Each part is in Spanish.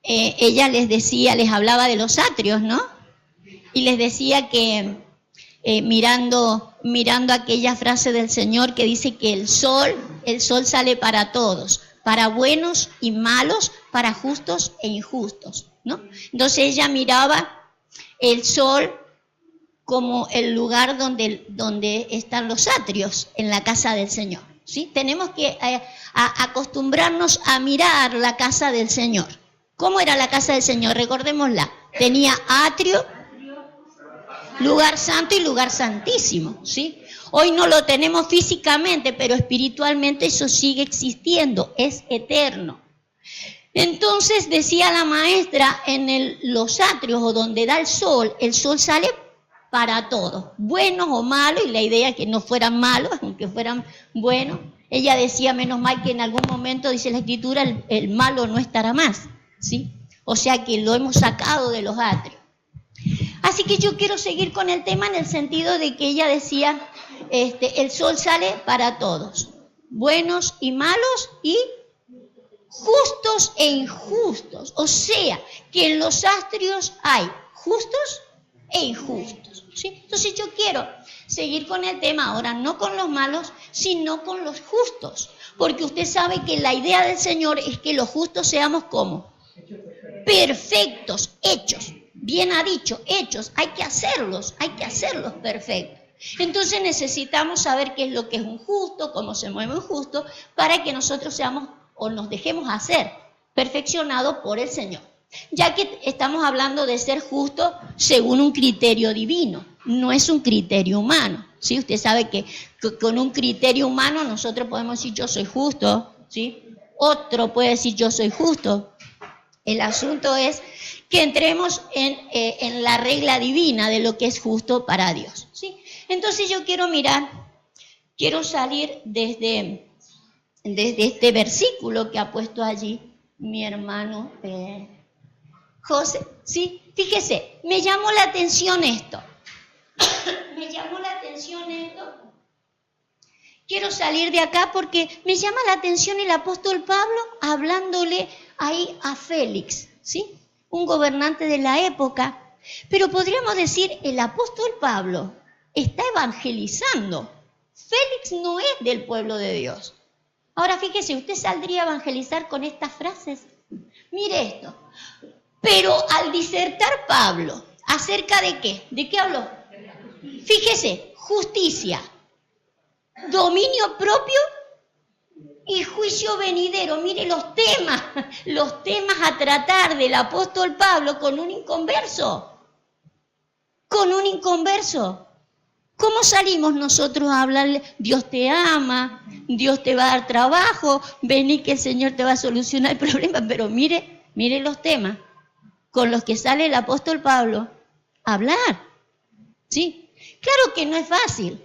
ella les hablaba de los atrios, ¿no? Y les decía que mirando aquella frase del Señor que dice que el sol sale para todos, para buenos y malos, para justos e injustos, ¿no? Entonces ella miraba el sol como el lugar donde están los atrios en la casa del Señor, ¿sí? Tenemos que acostumbrarnos a mirar la casa del Señor. ¿Cómo era la casa del Señor? Recordémosla. Tenía atrio, lugar santo y lugar santísimo, ¿sí? Hoy no lo tenemos físicamente, pero espiritualmente eso sigue existiendo, es eterno. Entonces decía la maestra, en los atrios o donde da el sol sale para todos, buenos o malos, y la idea es que no fueran malos, aunque fueran buenos. Ella decía, menos mal que en algún momento, dice la Escritura, el malo no estará más, ¿sí? O sea que lo hemos sacado de los atrios. Así que yo quiero seguir con el tema en el sentido de que ella decía, el sol sale para todos, buenos y malos y justos e injustos. O sea, que en los atrios hay justos e injustos, ¿sí? Entonces yo quiero seguir con el tema ahora, no con los malos, sino con los justos. Porque usted sabe que la idea del Señor es que los justos seamos como perfectos, hechos. Bien ha dicho, hechos, hay que hacerlos perfectos. Entonces necesitamos saber qué es lo que es un justo, cómo se mueve un justo, para que nosotros seamos o nos dejemos hacer perfeccionados por el Señor. Ya que estamos hablando de ser justo según un criterio divino, no es un criterio humano, ¿sí? Usted sabe que con un criterio humano nosotros podemos decir yo soy justo, ¿sí? Otro puede decir yo soy justo. El asunto es que entremos en la regla divina de lo que es justo para Dios, ¿sí? Entonces yo quiero salir desde este versículo que ha puesto allí mi hermano José, ¿sí? Fíjese, me llamó la atención esto. Quiero salir de acá porque me llama la atención el apóstol Pablo hablándole ahí a Félix, ¿sí? Un gobernante de la época. Pero podríamos decir, el apóstol Pablo está evangelizando. Félix no es del pueblo de Dios. Ahora fíjese, ¿usted saldría a evangelizar con estas frases? Mire esto. Pero al disertar Pablo, ¿acerca de qué? ¿De qué habló? Fíjese, justicia, dominio propio y juicio venidero. Mire los temas a tratar del apóstol Pablo con un inconverso. ¿Cómo salimos nosotros a hablarle? Dios te ama, Dios te va a dar trabajo, vení que el Señor te va a solucionar el problema. Pero mire los temas con los que sale el apóstol Pablo a hablar, ¿sí? Claro que no es fácil.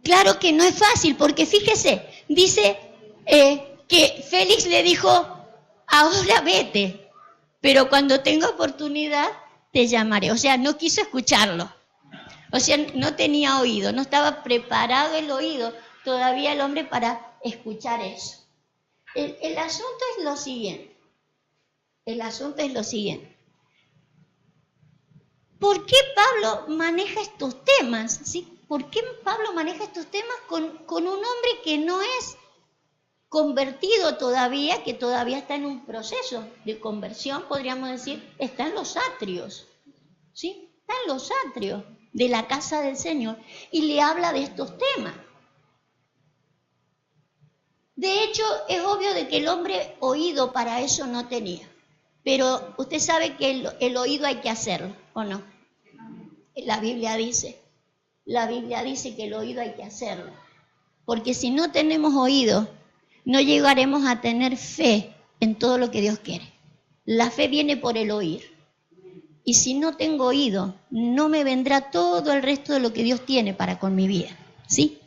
Claro que no es fácil, porque fíjese, dice que Félix le dijo, ahora vete, pero cuando tenga oportunidad te llamaré. O sea, no quiso escucharlo. O sea, no tenía oído, no estaba preparado el oído todavía el hombre para escuchar eso. El asunto es lo siguiente. ¿Por qué Pablo maneja estos temas? ¿Sí? ¿Por qué Pablo maneja estos temas con un hombre que no es convertido todavía, que todavía está en un proceso de conversión, podríamos decir, está en los atrios, ¿sí? Está en los atrios de la casa del Señor y le habla de estos temas. De hecho, es obvio de que el hombre oído para eso no tenía, pero usted sabe que el oído hay que hacerlo, ¿o no? La Biblia dice que el oído hay que hacerlo, porque si no tenemos oído, no llegaremos a tener fe en todo lo que Dios quiere. La fe viene por el oír. Y si no tengo oído, no me vendrá todo el resto de lo que Dios tiene para con mi vida, ¿sí?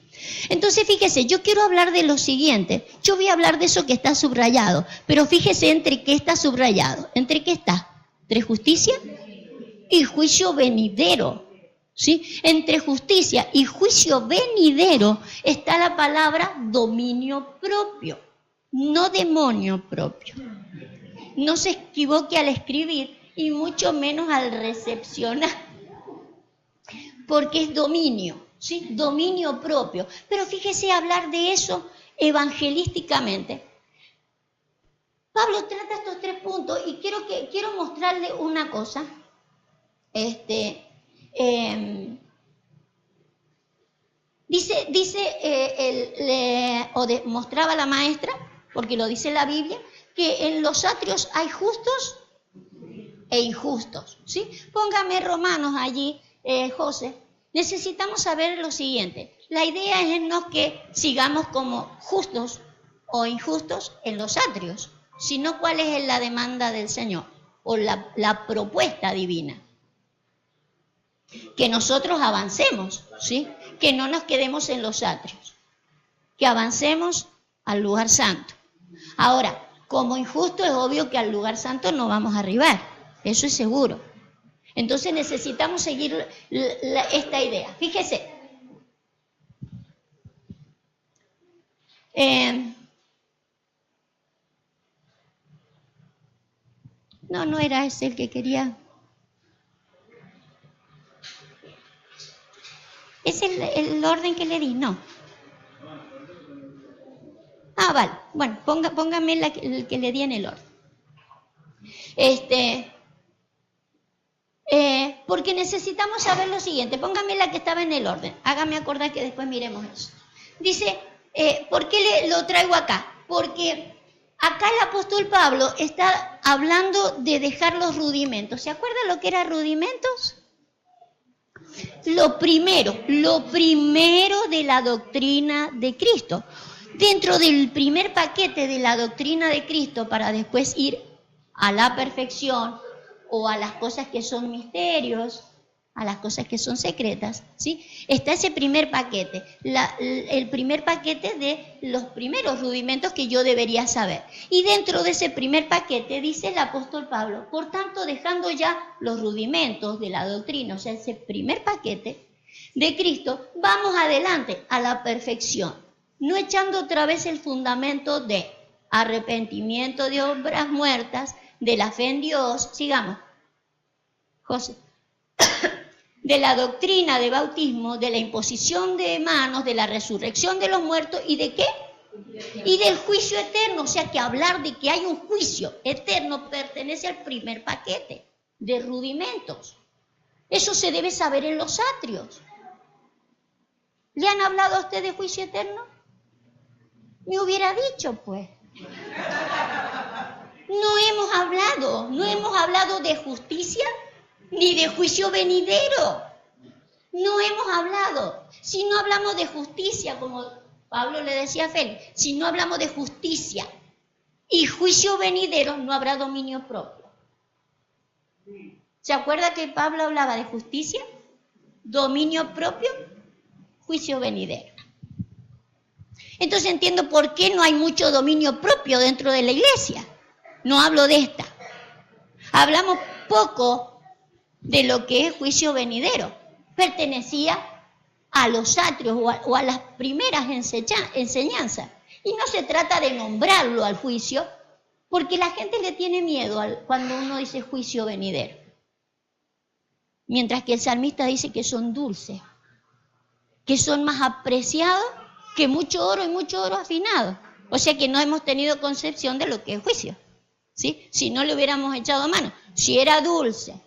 Entonces, fíjese, yo quiero hablar de lo siguiente. Yo voy a hablar de eso que está subrayado, pero fíjese entre qué está subrayado. ¿Entre qué está? Entre justicia y juicio venidero, ¿sí? Entre justicia y juicio venidero está la palabra dominio propio. no demonio propio. No se equivoque al escribir y mucho menos al recepcionar, porque es dominio, ¿sí? Dominio propio. Pero fíjese hablar de eso evangelísticamente. Pablo trata estos 3 puntos y quiero mostrarle una cosa. Mostraba la maestra, porque lo dice la Biblia, que en los atrios hay justos e injustos, ¿sí? Póngame Romanos allí, José. Necesitamos saber lo siguiente. La idea es no que sigamos como justos o injustos en los atrios, sino cuál es la demanda del Señor o la propuesta divina. Que nosotros avancemos, ¿sí? Que no nos quedemos en los atrios, que avancemos al lugar santo. Ahora, como injusto es obvio que al lugar santo no vamos a arribar, eso es seguro. Entonces necesitamos seguir esta idea. Fíjese. No era ese el que quería. ¿Es el orden que le di? No. Vale. Bueno, póngame el que le di en el orden. Porque necesitamos saber lo siguiente. Póngame la que estaba en el orden. Hágame acordar que después miremos eso. Dice, ¿por qué lo traigo acá? Porque acá el apóstol Pablo está hablando de dejar los rudimentos. ¿Se acuerdan lo que eran rudimentos? Lo primero de la doctrina de Cristo. Dentro del primer paquete de la doctrina de Cristo, para después ir a la perfección o a las cosas que son misterios, a las cosas que son secretas, ¿sí? Está ese primer paquete, el primer paquete de los primeros rudimentos que yo debería saber. Y dentro de ese primer paquete dice el apóstol Pablo, por tanto, dejando ya los rudimentos de la doctrina, o sea, ese primer paquete de Cristo, vamos adelante a la perfección, no echando otra vez el fundamento de arrepentimiento de obras muertas, de la fe en Dios, sigamos, José, de la doctrina de bautismo, de la imposición de manos, de la resurrección de los muertos, ¿y de qué? Y del juicio eterno, o sea que hablar de que hay un juicio eterno pertenece al primer paquete de rudimentos. Eso se debe saber en los atrios. ¿Le han hablado a usted de juicio eterno? Me hubiera dicho, pues. No hemos hablado de justicia ni de juicio venidero. No hemos hablado. Si no hablamos de justicia, como Pablo le decía a Félix, si no hablamos de justicia y juicio venidero, no habrá dominio propio. ¿Se acuerda que Pablo hablaba de justicia, dominio propio, juicio venidero? Entonces entiendo por qué no hay mucho dominio propio dentro de la iglesia. No hablo de esta. Hablamos poco de lo que es juicio venidero. Pertenecía a los atrios o a las primeras enseñanzas. Y no se trata de nombrarlo al juicio, porque la gente le tiene miedo cuando uno dice juicio venidero. Mientras que el salmista dice que son dulces, que son más apreciados que mucho oro y mucho oro afinado. O sea que no hemos tenido concepción de lo que es juicio, ¿sí? Si no le hubiéramos echado mano. Si era dulce,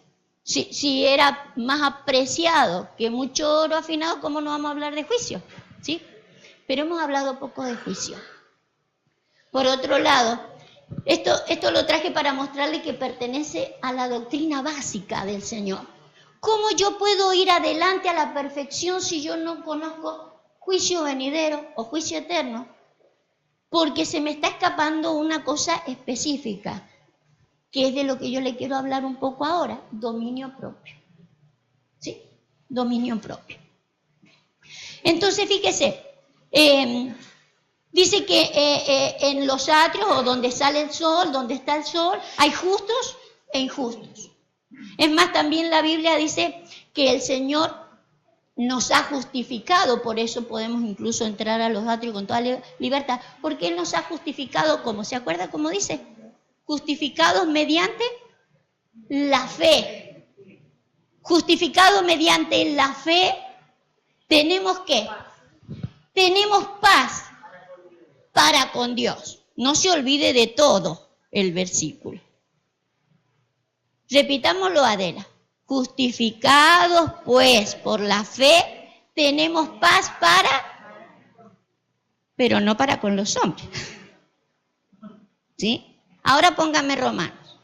si era más apreciado que mucho oro afinado, ¿cómo no vamos a hablar de juicio? ¿Sí? Pero hemos hablado poco de juicio. Por otro lado, esto lo traje para mostrarle que pertenece a la doctrina básica del Señor. ¿Cómo yo puedo ir adelante a la perfección si yo no conozco juicio venidero o juicio eterno? Porque se me está escapando una cosa específica, que es de lo que yo le quiero hablar un poco ahora, dominio propio. ¿Sí? Dominio propio. Entonces, fíjese, dice que en los atrios o donde sale el sol, donde está el sol, hay justos e injustos. Es más, también la Biblia dice que el Señor nos ha justificado, por eso podemos incluso entrar a los atrios con toda libertad, porque Él nos ha justificado, ¿cómo? ¿Se acuerda cómo dice? Justificados mediante la fe. Justificados mediante la fe, ¿tenemos qué? Tenemos paz para con Dios. No se olvide de todo el versículo. Repitámoslo, Adela. Justificados pues por la fe, tenemos paz pero no para con los hombres. ¿Sí? Ahora póngame Romanos.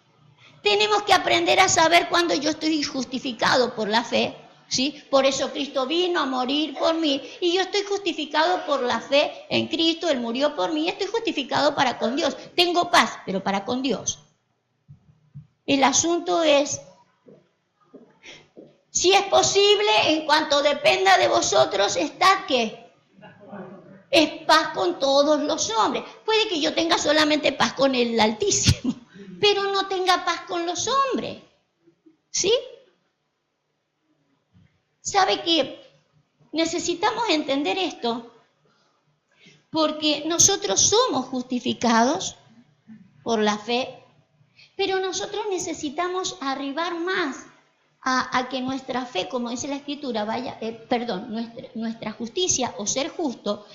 Tenemos que aprender a saber cuándo yo estoy justificado por la fe. ¿Sí? Por eso Cristo vino a morir por mí y yo estoy justificado por la fe en Cristo, Él murió por mí, estoy justificado para con Dios. Tengo paz, pero para con Dios. El asunto es, si es posible, en cuanto dependa de vosotros, está ¿qué? Es paz con todos los hombres. Puede que yo tenga solamente paz con el Altísimo, pero no tenga paz con los hombres. ¿Sí? ¿Sabe que necesitamos entender esto? Porque nosotros somos justificados por la fe, pero nosotros necesitamos arribar más a que nuestra fe, como dice la Escritura, nuestra justicia o ser justo,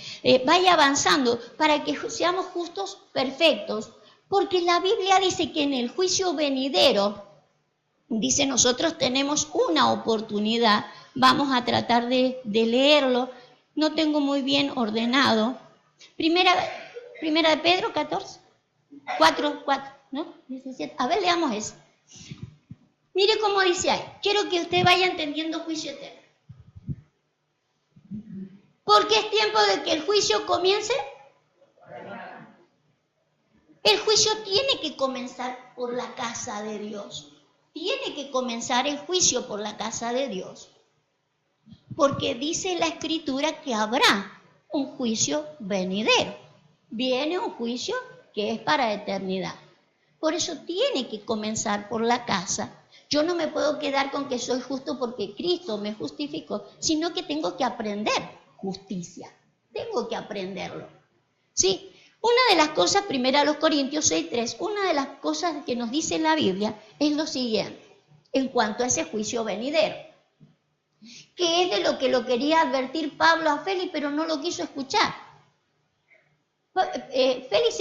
vaya avanzando para que seamos justos perfectos. Porque la Biblia dice que en el juicio venidero, dice nosotros tenemos una oportunidad, vamos a tratar de leerlo, no tengo muy bien ordenado. Primera de Pedro 14, 4, ¿no? 17. A ver, leamos eso. Mire cómo dice ahí. Quiero que usted vaya entendiendo juicio eterno. Porque es tiempo de que el juicio comience. El juicio tiene que comenzar por la casa de Dios. Tiene que comenzar el juicio por la casa de Dios. Porque dice la Escritura que habrá un juicio venidero. Viene un juicio que es para eternidad. Por eso tiene que comenzar por la casa. Yo no me puedo quedar con que soy justo porque Cristo me justificó, sino que tengo que aprender justicia. Tengo que aprenderlo. ¿Sí? Una de las cosas, 1 Corintios 6:3, una de las cosas que nos dice la Biblia es lo siguiente, en cuanto a ese juicio venidero, que es de lo que lo quería advertir Pablo a Félix, pero no lo quiso escuchar. Félix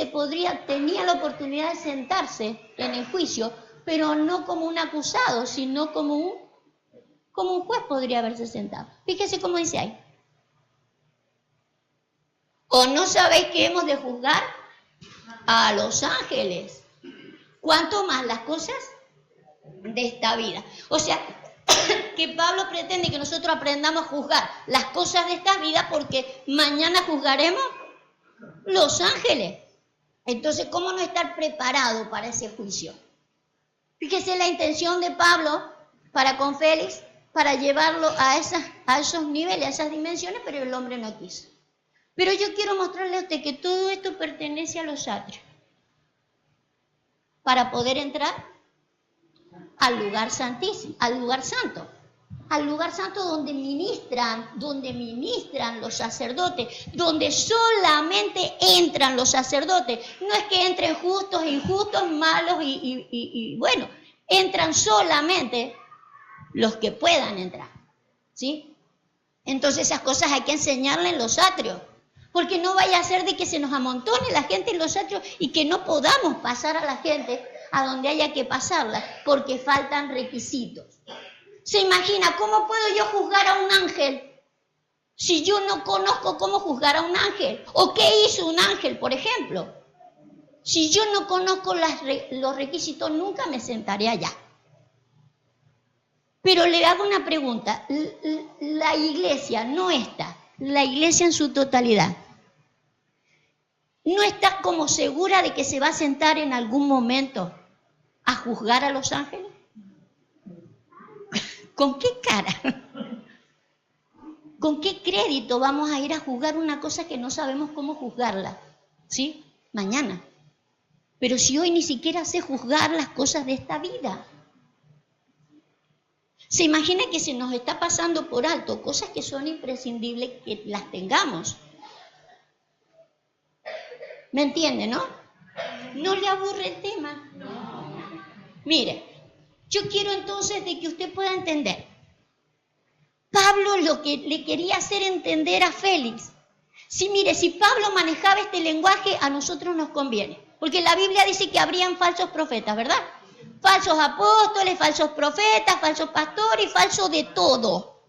tenía la oportunidad de sentarse en el juicio, pero no como un acusado, sino como un juez podría haberse sentado. Fíjese cómo dice ahí. ¿O no sabéis que hemos de juzgar a los ángeles? ¿Cuánto más las cosas de esta vida? O sea, que Pablo pretende que nosotros aprendamos a juzgar las cosas de esta vida porque mañana juzgaremos los ángeles. Entonces, ¿cómo no estar preparado para ese juicio? Fíjese la intención de Pablo para con Félix, para llevarlo a esos niveles, a esas dimensiones, pero el hombre no quiso. Pero yo quiero mostrarle a usted que todo esto pertenece a los atrios para poder entrar al lugar santísimo, al lugar santo donde ministran los sacerdotes, donde solamente entran los sacerdotes. No es que entren justos, injustos, malos y bueno, entran solamente los que puedan entrar, ¿sí? Entonces esas cosas hay que enseñarle en los atrios, porque no vaya a ser de que se nos amontone la gente en los atrios y que no podamos pasar a la gente a donde haya que pasarla, porque faltan requisitos. ¿Se imagina cómo puedo yo juzgar a un ángel si yo no conozco cómo juzgar a un ángel? ¿O qué hizo un ángel, por ejemplo? Si yo no conozco los requisitos, nunca me sentaré allá. Pero le hago una pregunta. La iglesia en su totalidad, ¿no está como segura de que se va a sentar en algún momento a juzgar a los ángeles? ¿Con qué cara? ¿Con qué crédito vamos a ir a juzgar una cosa que no sabemos cómo juzgarla? ¿Sí? Mañana. Pero si hoy ni siquiera sé juzgar las cosas de esta vida. Se imagina que se nos está pasando por alto cosas que son imprescindibles que las tengamos. ¿Me entiende, no? ¿No le aburre el tema? Mire, yo quiero entonces de que usted pueda entender. Pablo lo que le quería hacer entender a Félix. Sí, mire, si Pablo manejaba este lenguaje, a nosotros nos conviene. Porque la Biblia dice que habrían falsos profetas, ¿verdad? Falsos apóstoles, falsos profetas, falsos pastores y falsos de todo.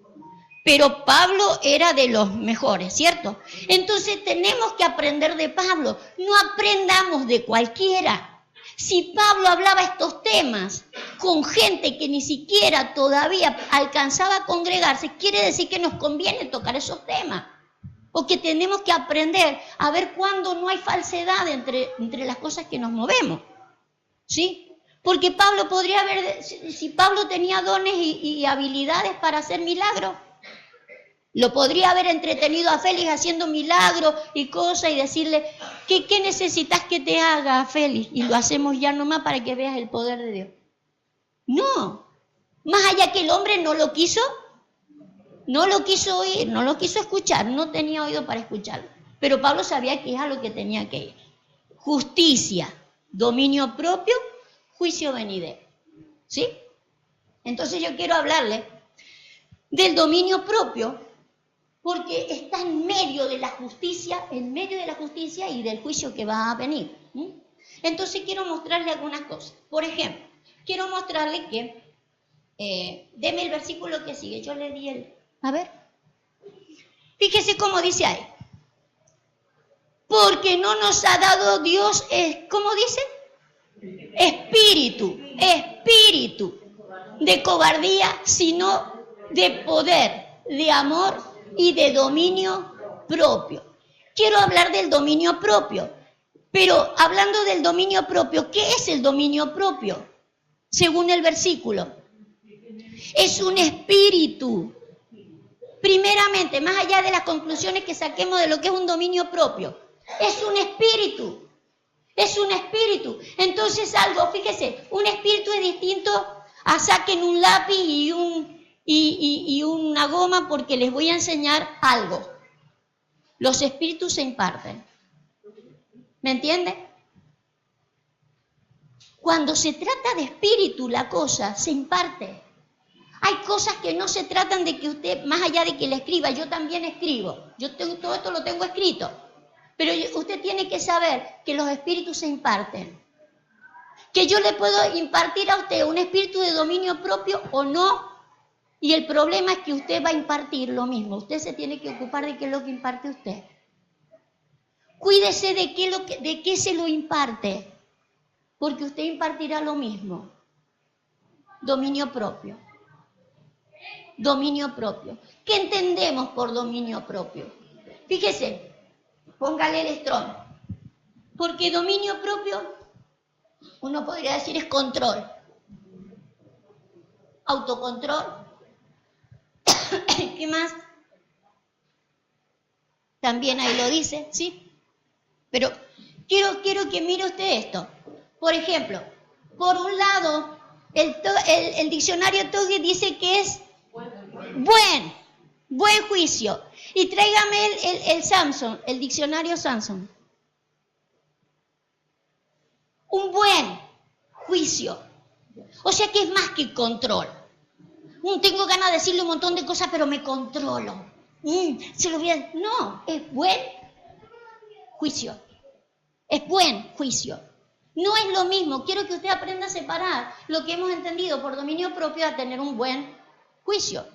Pero Pablo era de los mejores, ¿cierto? Entonces tenemos que aprender de Pablo. No aprendamos de cualquiera. Si Pablo hablaba estos temas con gente que ni siquiera todavía alcanzaba a congregarse, quiere decir que nos conviene tocar esos temas. Porque tenemos que aprender a ver cuándo no hay falsedad entre las cosas que nos movemos. ¿Sí? Porque Pablo podría haber, si Pablo tenía dones y habilidades para hacer milagros, lo podría haber entretenido a Félix haciendo milagros y cosas y decirle, ¿qué necesitas que te haga, Félix? Y lo hacemos ya nomás para que veas el poder de Dios. No, más allá que el hombre no lo quiso oír, no lo quiso escuchar, no tenía oído para escucharlo. Pero Pablo sabía que es a lo que tenía que ir. Justicia, dominio propio, juicio venidero. ¿Sí? Entonces yo quiero hablarle del dominio propio, porque está en medio de la justicia y del juicio que va a venir. Entonces quiero mostrarle algunas cosas. Por ejemplo, quiero mostrarle que, deme el versículo que sigue, yo le di el... A ver, fíjese cómo dice ahí. Porque no nos ha dado Dios, ¿cómo dice? Espíritu de cobardía, sino de poder, de amor y de dominio propio. Quiero hablar del dominio propio, pero hablando del dominio propio, ¿qué es el dominio propio? Según el versículo, es un espíritu. Primeramente, más allá de las conclusiones que saquemos de lo que es un dominio propio, es un espíritu. Es un espíritu. Entonces algo, fíjese, un espíritu es distinto a saquen un lápiz y una goma porque les voy a enseñar algo. Los espíritus se imparten. ¿Me entiende? Cuando se trata de espíritu, la cosa se imparte. Hay cosas que no se tratan de que usted, más allá de que le escriba, yo también escribo. Todo esto lo tengo escrito. Pero usted tiene que saber que los espíritus se imparten. Que yo le puedo impartir a usted un espíritu de dominio propio o no. Y el problema es que usted va a impartir lo mismo. Usted se tiene que ocupar de qué es lo que imparte usted. Cuídese de qué se lo imparte. Porque usted impartirá lo mismo. Dominio propio. Dominio propio. ¿Qué entendemos por dominio propio? Fíjese, póngale el Strong. Porque dominio propio, uno podría decir, es control. Autocontrol. ¿Qué más? También ahí lo dice, ¿sí? Pero quiero que mire usted esto. Por ejemplo, por un lado, el diccionario Togge dice que es buen juicio. Y tráigame el Samson, el diccionario Samson. Un buen juicio. O sea que es más que control. Tengo ganas de decirle un montón de cosas, pero me controlo. No, es buen juicio. Es buen juicio. No es lo mismo. Quiero que usted aprenda a separar lo que hemos entendido por dominio propio a tener un buen juicio.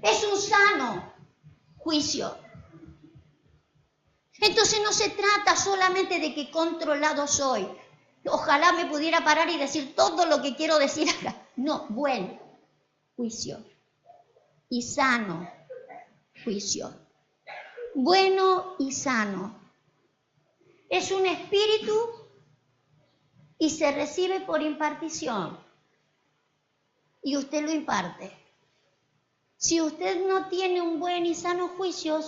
Es un sano juicio. Entonces no se trata solamente de que controlado soy. Ojalá me pudiera parar y decir todo lo que quiero decir acá. No, buen juicio y sano juicio. Bueno y sano. Es un espíritu y se recibe por impartición. Y usted lo imparte. Si usted no tiene un buen y sano juicio,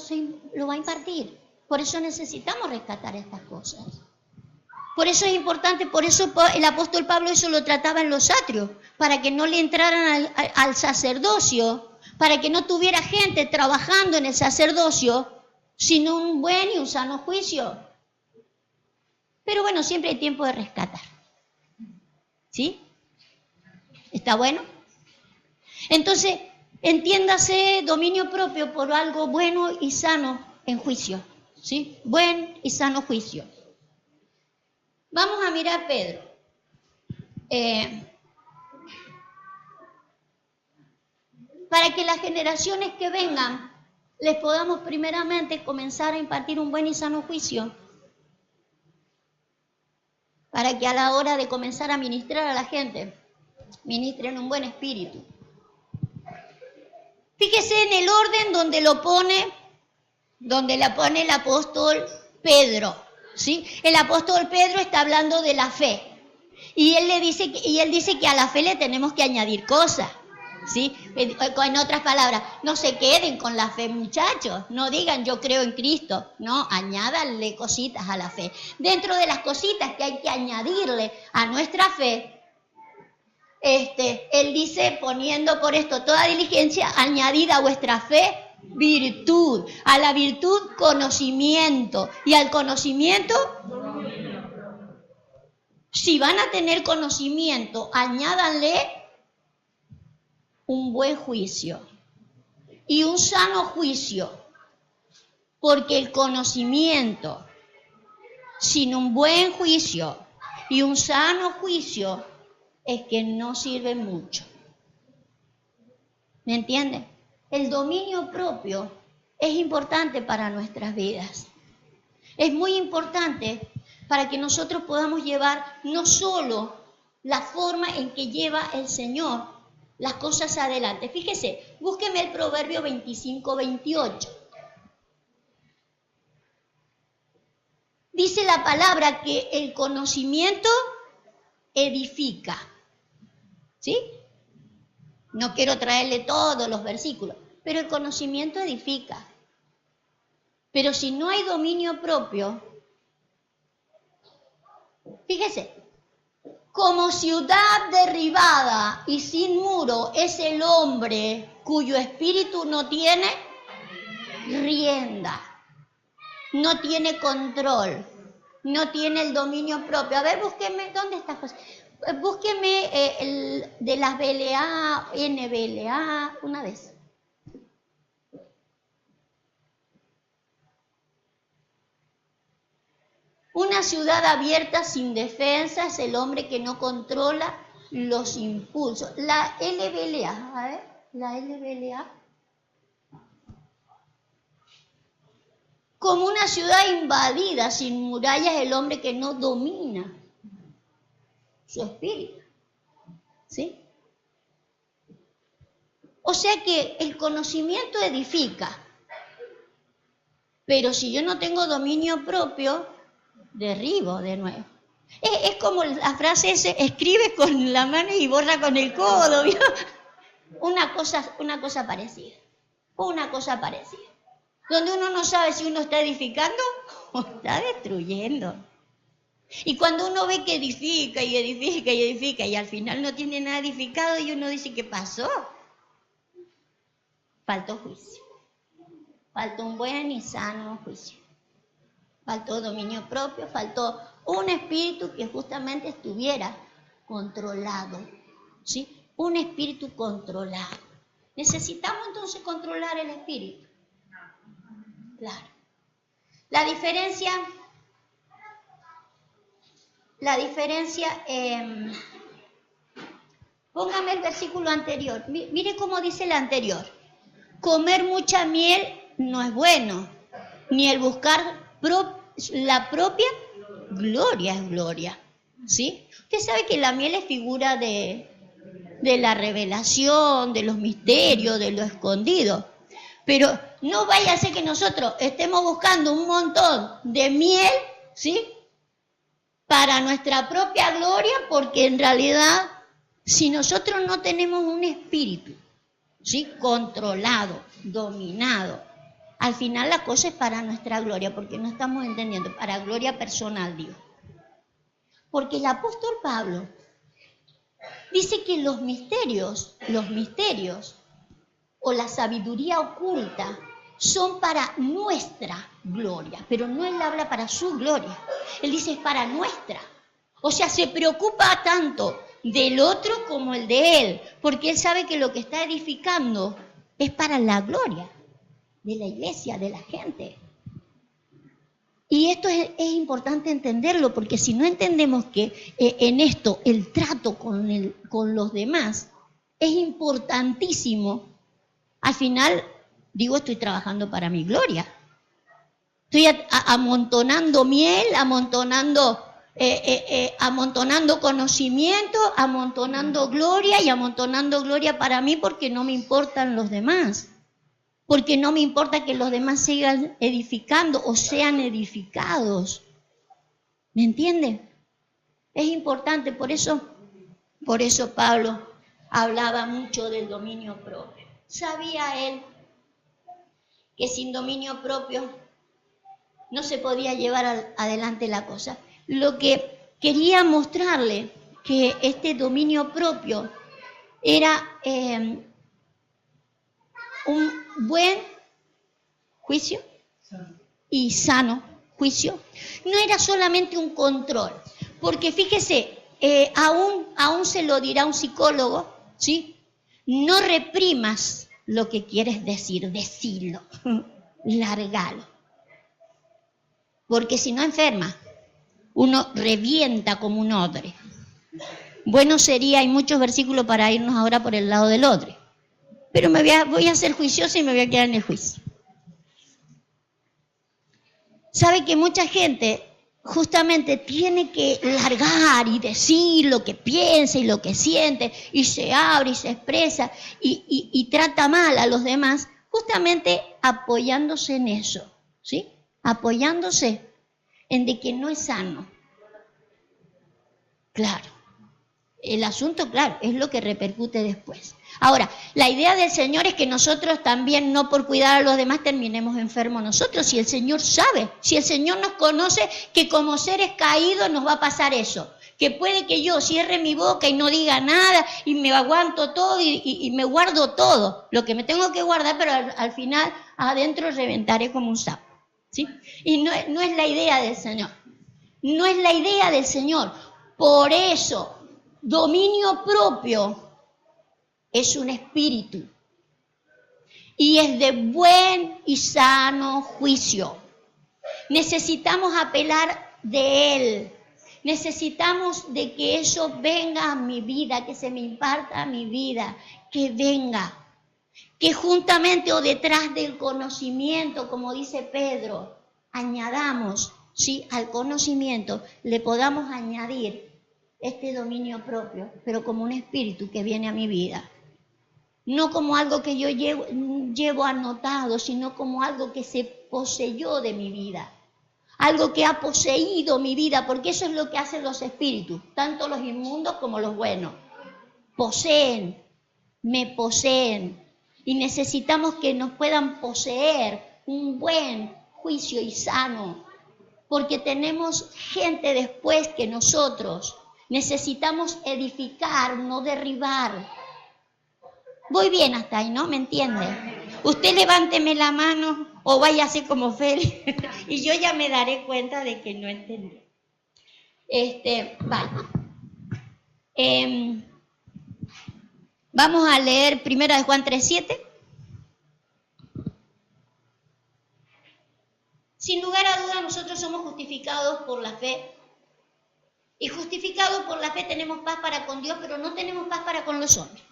lo va a impartir. Por eso necesitamos rescatar estas cosas. Por eso es importante, por eso el apóstol Pablo eso lo trataba en los atrios, para que no le entraran al sacerdocio, para que no tuviera gente trabajando en el sacerdocio, sino un buen y un sano juicio. Pero bueno, siempre hay tiempo de rescatar. ¿Sí? ¿Está bueno? Entonces, entiéndase dominio propio por algo bueno y sano en juicio. ¿Sí? Buen y sano juicio. Vamos a mirar Pedro. Para que las generaciones que vengan les podamos primeramente comenzar a impartir un buen y sano juicio. Para que a la hora de comenzar a ministrar a la gente, ministren un buen espíritu. Fíjese en el orden donde la pone el apóstol Pedro, ¿sí? El apóstol Pedro está hablando de la fe. Y él dice que a la fe le tenemos que añadir cosas, ¿sí? En otras palabras, no se queden con la fe, muchachos. No digan yo creo en Cristo. No, añádanle cositas a la fe. Dentro de las cositas que hay que añadirle a nuestra fe, él dice, poniendo por esto toda diligencia, añadid a vuestra fe virtud, a la virtud conocimiento, y al conocimiento, si van a tener conocimiento, añádanle un buen juicio y un sano juicio, porque el conocimiento sin un buen juicio y un sano juicio es que no sirve mucho. ¿Me entienden? El dominio propio es importante para nuestras vidas. Es muy importante para que nosotros podamos llevar no solo la forma en que lleva el Señor las cosas adelante. Fíjese, búsqueme el Proverbio 25-28. Dice la palabra que el conocimiento edifica. ¿Sí? No quiero traerle todos los versículos, pero el conocimiento edifica. Pero si no hay dominio propio, fíjese, como ciudad derribada y sin muro es el hombre cuyo espíritu no tiene rienda, no tiene control, no tiene el dominio propio. A ver, búsqueme, ¿dónde está José? Búsqueme de las BLA, NBLA, una vez. Una ciudad abierta sin defensa es el hombre que no controla los impulsos. La LBLA, a ver, la LBLA. Como una ciudad invadida sin murallas es el hombre que no domina su espíritu. ¿Sí? O sea que el conocimiento edifica. Pero si yo no tengo dominio propio, derribo de nuevo. Es como la frase ese, escribe con la mano y borra con el codo. ¿Vio? Una cosa parecida. Una cosa parecida. Donde uno no sabe si uno está edificando o está destruyendo. Y cuando uno ve que edifica y edifica y edifica y al final no tiene nada edificado y uno dice, ¿qué pasó? Faltó juicio. Faltó un buen y sano juicio. Faltó dominio propio, faltó un espíritu que justamente estuviera controlado. ¿Sí? Un espíritu controlado. ¿Necesitamos entonces controlar el espíritu? Claro. La diferencia, póngame el versículo anterior. Mire cómo dice el anterior. Comer mucha miel no es bueno, ni el buscar la propia gloria es gloria. ¿Sí? Usted sabe que la miel es figura de la revelación, de los misterios, de lo escondido. Pero no vaya a ser que nosotros estemos buscando un montón de miel, ¿sí? Para nuestra propia gloria, porque en realidad, si nosotros no tenemos un espíritu, ¿sí? Controlado, dominado, al final la cosa es para nuestra gloria, porque no estamos entendiendo, para gloria personal, digo. Porque el apóstol Pablo dice que los misterios o la sabiduría oculta son para nuestra gloria, pero no él habla para su gloria, él dice es para nuestra. O sea, se preocupa tanto del otro como el de él, porque él sabe que lo que está edificando es para la gloria de la iglesia, de la gente. Y esto es importante entenderlo, porque si no entendemos que en esto el trato con los demás es importantísimo, al final digo, estoy trabajando para mi gloria. Estoy amontonando miel, amontonando conocimiento, amontonando gloria y amontonando gloria para mí porque no me importan los demás. Porque no me importa que los demás sigan edificando o sean edificados. ¿Me entienden? Es importante, por eso Pablo hablaba mucho del dominio propio. Sabía él que sin dominio propio no se podía llevar adelante la cosa. Lo que quería mostrarle que este dominio propio era un buen juicio y sano juicio. No era solamente un control, porque fíjese, aún se lo dirá un psicólogo, ¿sí? No reprimas lo que quieres decir, decilo, largalo. Porque si no enferma, uno revienta como un odre. Bueno sería, hay muchos versículos para irnos ahora por el lado del odre. Pero voy a ser juiciosa y me voy a quedar en el juicio. Sabe que mucha gente justamente tiene que largar y decir lo que piensa y lo que siente, y se abre y se expresa y trata mal a los demás, justamente apoyándose en eso, ¿sí? Apoyándose en de que no es sano. Claro, el asunto, claro, es lo que repercute después. Ahora, la idea del Señor es que nosotros también, no por cuidar a los demás, terminemos enfermos nosotros. Si el Señor sabe, si el Señor nos conoce, que como seres caídos nos va a pasar eso. Que puede que yo cierre mi boca y no diga nada y me aguanto todo y me guardo todo. Lo que me tengo que guardar, pero al final adentro reventaré como un sapo, ¿sí? Y no es la idea del Señor. No es la idea del Señor. Por eso, dominio propio es un espíritu y es de buen y sano juicio. Necesitamos apelar de él. Necesitamos de que eso venga a mi vida, que se me imparta a mi vida, que venga. Que juntamente o detrás del conocimiento, como dice Pedro, añadamos, ¿sí? Al conocimiento le podamos añadir este dominio propio, pero como un espíritu que viene a mi vida. No como algo que yo llevo anotado, sino como algo que se poseyó de mi vida. Algo que ha poseído mi vida, porque eso es lo que hacen los espíritus, tanto los inmundos como los buenos. Poseen, me poseen. Y necesitamos que nos puedan poseer un buen juicio y sano, porque tenemos gente después que nosotros. Necesitamos edificar, no derribar. Voy bien hasta ahí, ¿no? ¿Me entiende? Usted levánteme la mano o vaya así como Félix y yo ya me daré cuenta de que no entendí. Vale. Vamos a leer 1 Juan 3:7. Sin lugar a dudas, nosotros somos justificados por la fe. Y justificados por la fe tenemos paz para con Dios, pero no tenemos paz para con los hombres.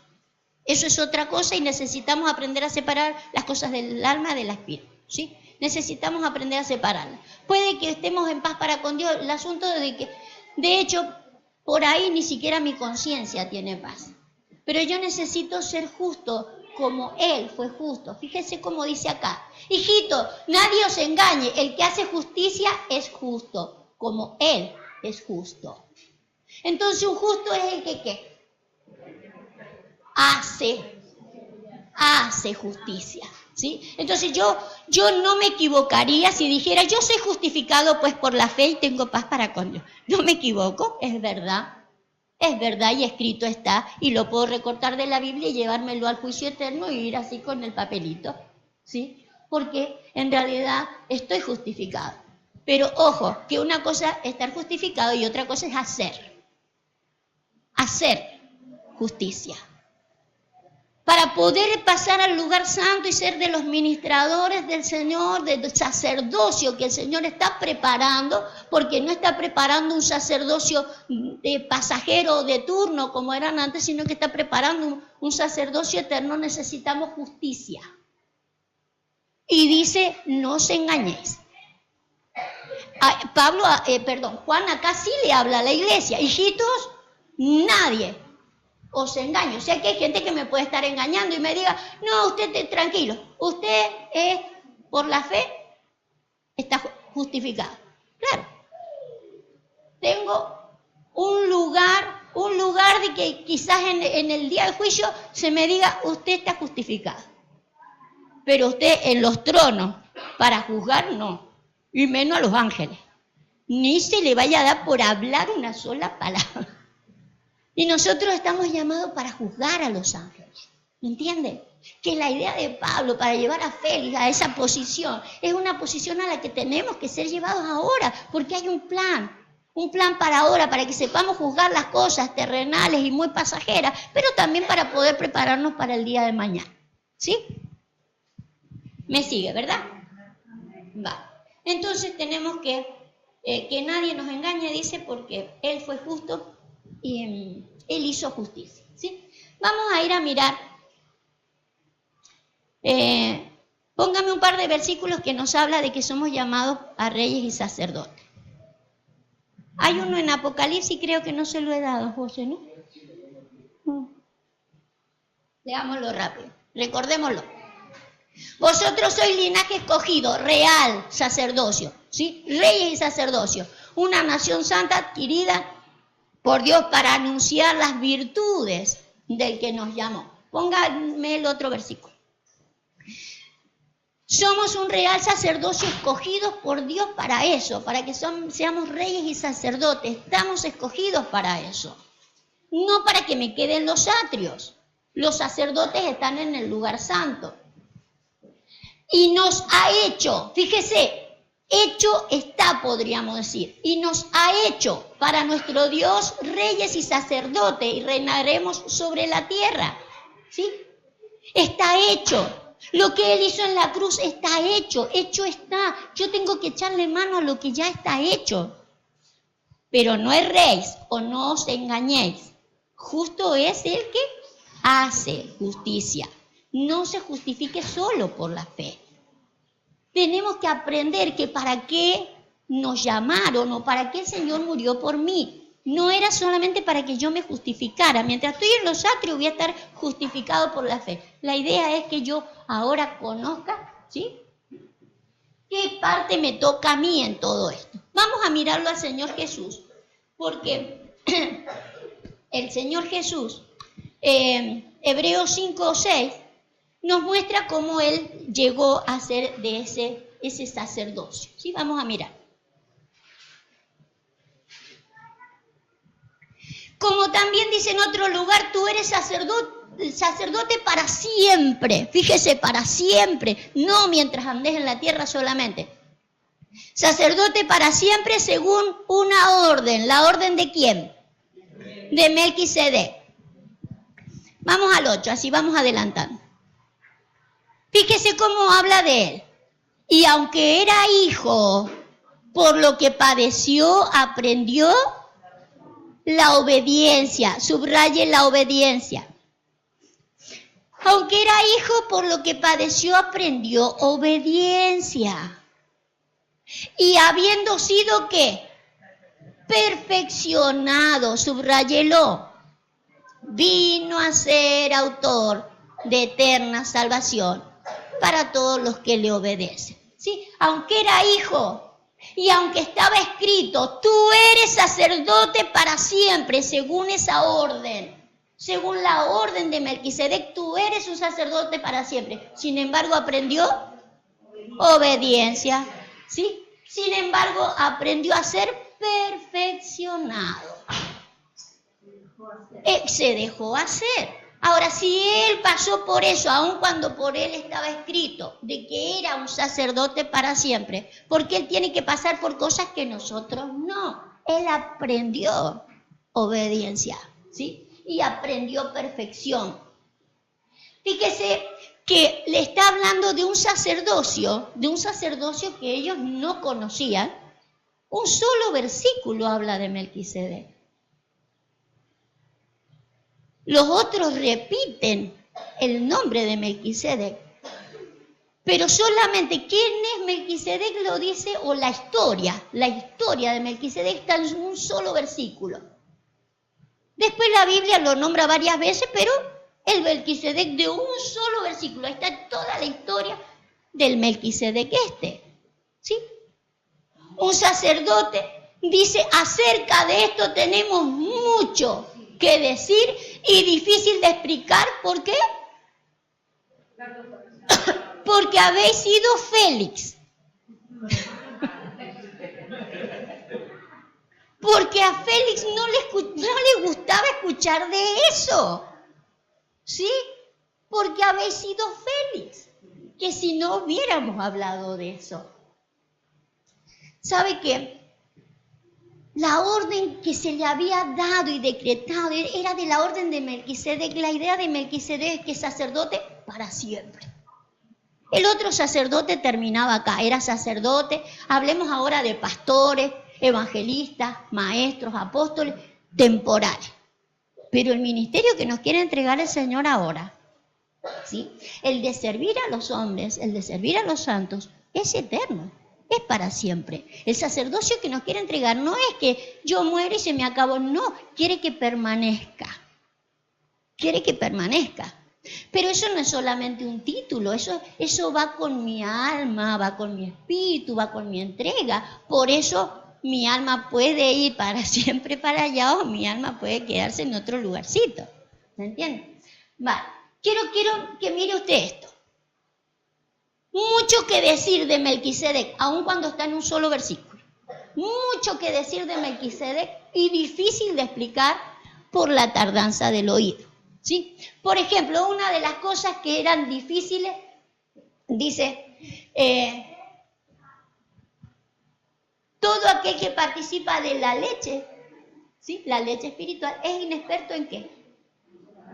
Eso es otra cosa y necesitamos aprender a separar las cosas del alma del espíritu, ¿sí? Necesitamos aprender a separarlas. Puede que estemos en paz para con Dios, el asunto de que, de hecho, por ahí ni siquiera mi conciencia tiene paz. Pero yo necesito ser justo como Él fue justo. Fíjese cómo dice acá. Hijito, nadie os engañe, el que hace justicia es justo, como Él es justo. Entonces un justo es el que ¿qué? Hace justicia. ¿sí? Entonces yo no me equivocaría si dijera, yo soy justificado pues por la fe y tengo paz para con Dios. No me equivoco, es verdad y escrito está, y lo puedo recortar de la Biblia y llevármelo al juicio eterno y ir así con el papelito, ¿sí? Porque en realidad estoy justificado. Pero ojo, que una cosa es estar justificado y otra cosa es hacer justicia. Para poder pasar al lugar santo y ser de los ministradores del Señor, del sacerdocio que el Señor está preparando, porque no está preparando un sacerdocio de pasajero o de turno como eran antes, sino que está preparando un sacerdocio eterno, necesitamos justicia. Y dice, no os engañéis. Juan acá sí le habla a la iglesia, hijitos, nadie os engaño. O sea que hay gente que me puede estar engañando y me diga, no, usted tranquilo, usted es por la fe, está justificado. Claro, tengo un lugar de que quizás en el día del juicio se me diga, usted está justificado. Pero usted en los tronos, para juzgar, no, y menos a los ángeles. Ni se le vaya a dar por hablar una sola palabra. Y nosotros estamos llamados para juzgar a los ángeles. ¿Me entiende? Que la idea de Pablo para llevar a Félix a esa posición es una posición a la que tenemos que ser llevados ahora, porque hay un plan para ahora, para que sepamos juzgar las cosas terrenales y muy pasajeras, pero también para poder prepararnos para el día de mañana. ¿Sí? ¿Me sigue, verdad? Va. Entonces tenemos que nadie nos engañe, dice, porque Él fue justo y Él hizo justicia, ¿sí? Vamos a ir a mirar. Póngame un par de versículos que nos habla de que somos llamados a reyes y sacerdotes. Hay uno en Apocalipsis, creo que no se lo he dado, José, ¿no? Leámoslo rápido, recordémoslo. Vosotros sois linaje escogido, real, sacerdocio, ¿sí? Reyes y sacerdocio, una nación santa adquirida por Dios para anunciar las virtudes del que nos llamó. Póngame el otro versículo. Somos un real sacerdocio escogidos por Dios para eso, para que seamos reyes y sacerdotes. Estamos escogidos para eso. No para que me queden los atrios. Los sacerdotes están en el lugar santo. Y nos ha hecho, fíjese, hecho está, podríamos decir, y nos ha hecho para nuestro Dios reyes y sacerdotes y reinaremos sobre la tierra, ¿sí? Está hecho. Lo que Él hizo en la cruz está hecho está. Yo tengo que echarle mano a lo que ya está hecho. Pero no erréis o no os engañéis. Justo es el que hace justicia. No se justifique solo por la fe. Tenemos que aprender que para qué nos llamaron o para qué el Señor murió por mí. No era solamente para que yo me justificara. Mientras estoy en los atrios voy a estar justificado por la fe. La idea es que yo ahora conozca, ¿sí?, qué parte me toca a mí en todo esto. Vamos a mirarlo al Señor Jesús, porque el Señor Jesús, Hebreos 5 o 6, nos muestra cómo Él llegó a ser de ese sacerdocio. ¿Sí? Vamos a mirar. Como también dice en otro lugar, tú eres sacerdote para siempre. Fíjese, para siempre, no mientras andes en la tierra solamente. Sacerdote para siempre según una orden. ¿La orden de quién? De Melquisedec. Vamos al 8, así vamos adelantando. Fíjese cómo habla de él. Y aunque era hijo, por lo que padeció, aprendió la obediencia. Subraye la obediencia. Aunque era hijo, por lo que padeció, aprendió obediencia. Y habiendo sido, ¿qué? Perfeccionado, subráyelo, vino a ser autor de eterna salvación para todos los que le obedecen. ¿Sí? Aunque era hijo y aunque estaba escrito, tú eres sacerdote para siempre, según esa orden. Según la orden de Melquisedec, tú eres un sacerdote para siempre. Sin embargo, aprendió obediencia, ¿sí? Sin embargo, aprendió a ser perfeccionado. Se dejó hacer. Ahora, si él pasó por eso, aun cuando por él estaba escrito de que era un sacerdote para siempre, ¿por qué él tiene que pasar por cosas que nosotros no? Él aprendió obediencia, ¿sí? Y aprendió perfección. Fíjese que le está hablando de un sacerdocio que ellos no conocían. Un solo versículo habla de Melquisedec. Los otros repiten el nombre de Melquisedec, pero solamente quién es Melquisedec lo dice, o la historia de Melquisedec está en un solo versículo. Después la Biblia lo nombra varias veces, pero el Melquisedec de un solo versículo, ahí está toda la historia del Melquisedec ¿sí? Un sacerdote dice, acerca de esto tenemos mucho que decir y difícil de explicar. ¿Por qué? Porque habéis sido Félix. Porque a Félix no le gustaba escuchar de eso. ¿Sí? Porque habéis sido Félix. Que si no hubiéramos hablado de eso. ¿Sabe qué? La orden que se le había dado y decretado era de la orden de Melquisedec. La idea de Melquisedec es que es sacerdote para siempre. El otro sacerdote terminaba acá, era sacerdote. Hablemos ahora de pastores, evangelistas, maestros, apóstoles, temporales. Pero el ministerio que nos quiere entregar el Señor ahora, ¿sí? El de servir a los hombres, el de servir a los santos, es eterno. Es para siempre. El sacerdocio que nos quiere entregar no es que yo muero y se me acabó, no, quiere que permanezca. Quiere que permanezca. Pero eso no es solamente un título, eso va con mi alma, va con mi espíritu, va con mi entrega. Por eso mi alma puede ir para siempre para allá o mi alma puede quedarse en otro lugarcito. ¿Me entiende? Vale. Quiero que mire usted esto. Mucho que decir de Melquisedec, aun cuando está en un solo versículo. Mucho que decir de Melquisedec y difícil de explicar por la tardanza del oído. ¿Sí? Por ejemplo, una de las cosas que eran difíciles, dice, todo aquel que participa de la leche, ¿sí? La leche espiritual, es inexperto ¿en qué?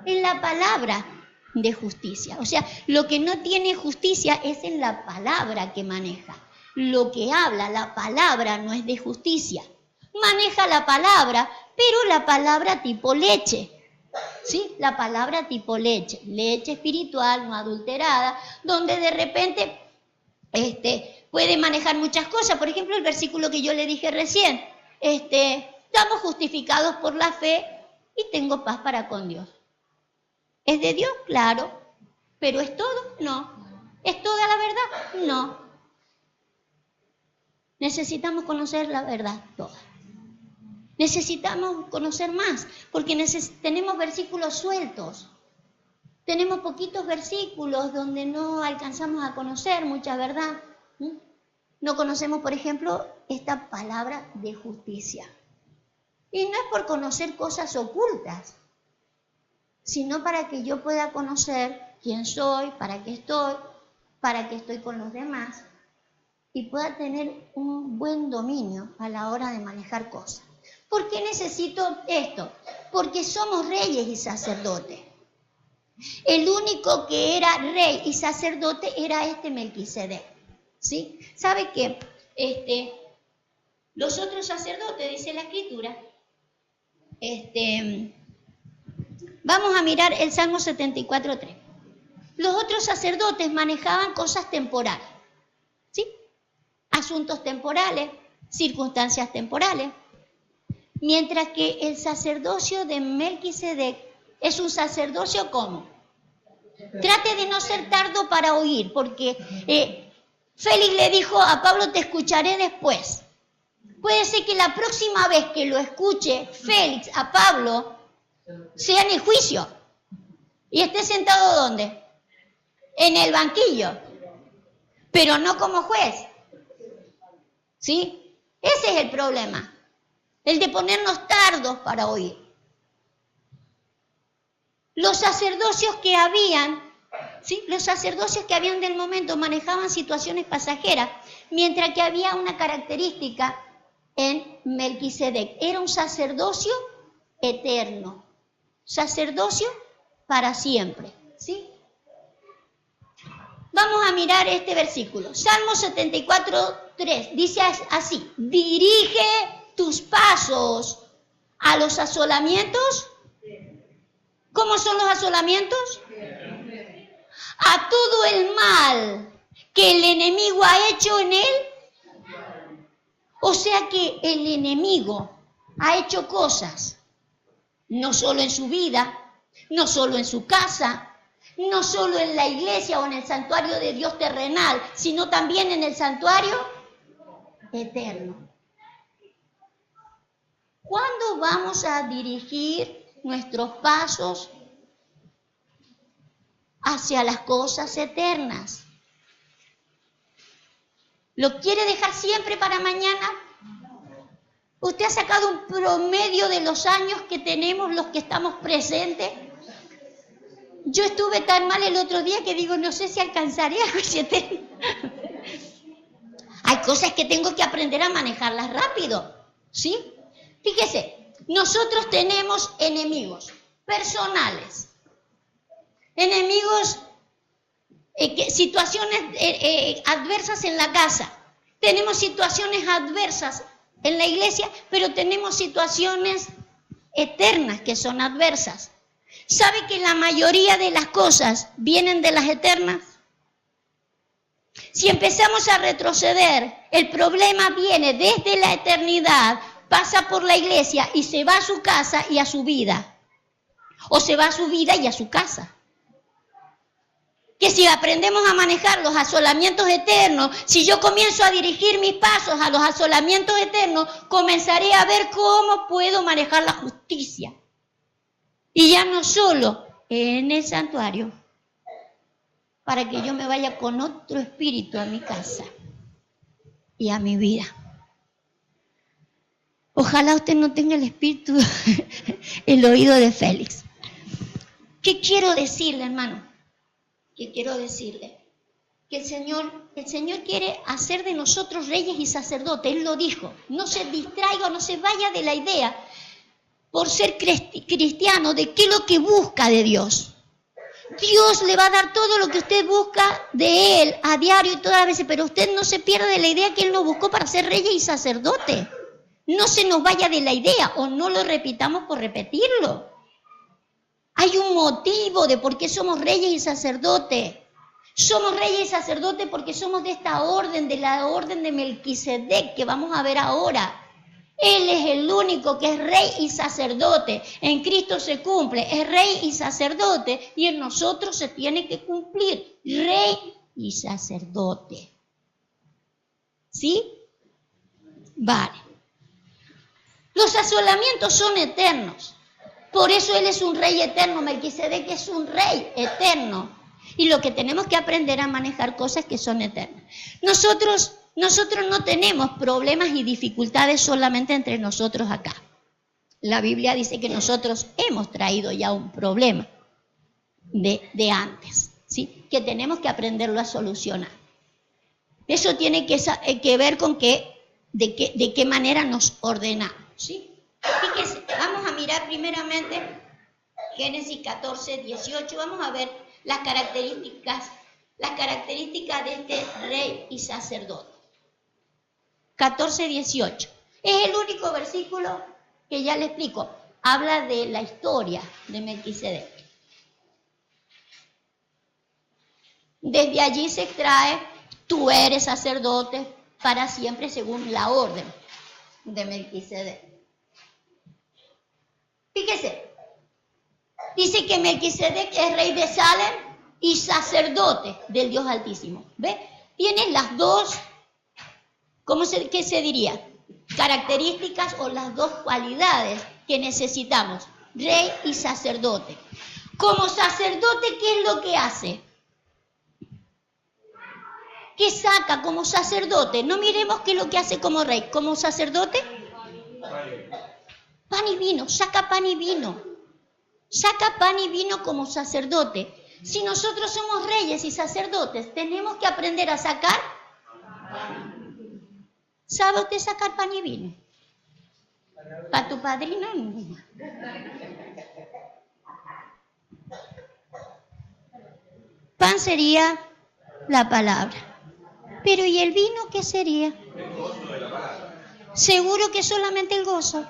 En la palabra de justicia. O sea, lo que no tiene justicia es en la palabra que maneja. Lo que habla, la palabra no es de justicia. Maneja la palabra, pero la palabra tipo leche. ¿Sí? La palabra tipo leche. Leche espiritual, no adulterada, donde de repente puede manejar muchas cosas. Por ejemplo, el versículo que yo le dije recién. Estamos justificados por la fe y tengo paz para con Dios. ¿Es de Dios? Claro. ¿Pero es todo? No. ¿Es toda la verdad? No. Necesitamos conocer la verdad toda. Necesitamos conocer más, porque tenemos versículos sueltos. Tenemos poquitos versículos donde no alcanzamos a conocer mucha verdad. No conocemos, por ejemplo, esta palabra de justicia. Y no es por conocer cosas ocultas, sino para que yo pueda conocer quién soy, para qué estoy con los demás, y pueda tener un buen dominio a la hora de manejar cosas. ¿Por qué necesito esto? Porque somos reyes y sacerdotes. El único que era rey y sacerdote era Melquisedec. ¿Sí? ¿Sabe qué? Los otros sacerdotes, dice la Escritura, vamos a mirar el Salmo 74:3. Los otros sacerdotes manejaban cosas temporales, ¿sí? Asuntos temporales, circunstancias temporales. Mientras que el sacerdocio de Melquisedec es un sacerdocio ¿cómo? Trate de no ser tardo para oír, porque Félix le dijo a Pablo, te escucharé después. Puede ser que la próxima vez que lo escuche Félix a Pablo, sea en el juicio. Y esté sentado ¿dónde? En el banquillo. Pero no como juez. ¿Sí? Ese es el problema. El de ponernos tardos para oír. Los sacerdocios que habían, ¿sí? Los sacerdocios que habían del momento manejaban situaciones pasajeras, mientras que había una característica en Melquisedec. Era un sacerdocio eterno. Sacerdocio para siempre. ¿Sí? Vamos a mirar este versículo. Salmo 74:3 dice así: dirige tus pasos a los asolamientos. ¿Cómo son los asolamientos? A todo el mal que el enemigo ha hecho en él. O sea que el enemigo ha hecho cosas, no solo en su vida, no solo en su casa, no solo en la iglesia o en el santuario de Dios terrenal, sino también en el santuario eterno. ¿Cuándo vamos a dirigir nuestros pasos hacia las cosas eternas? ¿Lo quiere dejar siempre para mañana? ¿Usted ha sacado un promedio de los años que tenemos los que estamos presentes? Yo estuve tan mal el otro día que digo, no sé si alcanzaré a los eternos. Hay cosas que tengo que aprender a manejarlas rápido, ¿sí? Fíjese, nosotros tenemos enemigos personales, enemigos, situaciones adversas en la casa, tenemos situaciones adversas en la iglesia, pero tenemos situaciones eternas que son adversas. ¿Sabe que la mayoría de las cosas vienen de las eternas? Si empezamos a retroceder, el problema viene desde la eternidad, pasa por la iglesia y se va a su casa y a su vida. O se va a su vida y a su casa. Que si aprendemos a manejar los asolamientos eternos, si yo comienzo a dirigir mis pasos a los asolamientos eternos, comenzaré a ver cómo puedo manejar la justicia. Y ya no solo en el santuario, para que yo me vaya con otro espíritu a mi casa y a mi vida. Ojalá usted no tenga el espíritu, el oído de Félix. ¿Qué quiero decirle, hermano? ¿Qué quiero decirle? Que el Señor quiere hacer de nosotros reyes y sacerdotes. Él lo dijo. No se distraiga, no se vaya de la idea por ser cristiano de qué es lo que busca de Dios. Dios le va a dar todo lo que usted busca de Él a diario y todas las veces, pero usted no se pierda de la idea que Él nos buscó para ser reyes y sacerdotes. No se nos vaya de la idea o no lo repitamos por repetirlo. Hay un motivo de por qué somos reyes y sacerdotes. Somos reyes y sacerdotes porque somos de esta orden, de la orden de Melquisedec que vamos a ver ahora. Él es el único que es rey y sacerdote. En Cristo se cumple, es rey y sacerdote, y en nosotros se tiene que cumplir, rey y sacerdote. ¿Sí? Vale. Los asolamientos son eternos. Por eso Él es un rey eterno. Melquisedec es un rey eterno. Y lo que tenemos que aprender a manejar cosas que son eternas. Nosotros no tenemos problemas y dificultades solamente entre nosotros acá. La Biblia dice que nosotros hemos traído ya un problema de antes, ¿sí? Que tenemos que aprenderlo a solucionar. Eso tiene que ver con de qué manera nos ordenamos, ¿sí? Fíjense, vamos a mirar primeramente Génesis 14:18. Vamos a ver las características de este rey y sacerdote. 14:18. Es el único versículo que ya le explico. Habla de la historia de Melquisedec. Desde allí se extrae, tú eres sacerdote para siempre según la orden de Melquisedec. Fíjese, dice que Melquisedec es rey de Salem y sacerdote del Dios Altísimo. ¿Ve? Tiene las dos, ¿qué se diría? Características o las dos cualidades que necesitamos rey y sacerdote. Como sacerdote, ¿qué es lo que hace? ¿Qué saca como sacerdote? No miremos qué es lo que hace como rey. Como sacerdote, pan y vino, saca pan y vino. Saca pan y vino como sacerdote. Si nosotros somos reyes y sacerdotes, tenemos que aprender a sacar. ¿Sabe usted sacar pan y vino? ¿Para tu padrino? Pan sería la palabra. Pero ¿y el vino qué sería? El gozo de la palabra. Seguro que solamente el gozo.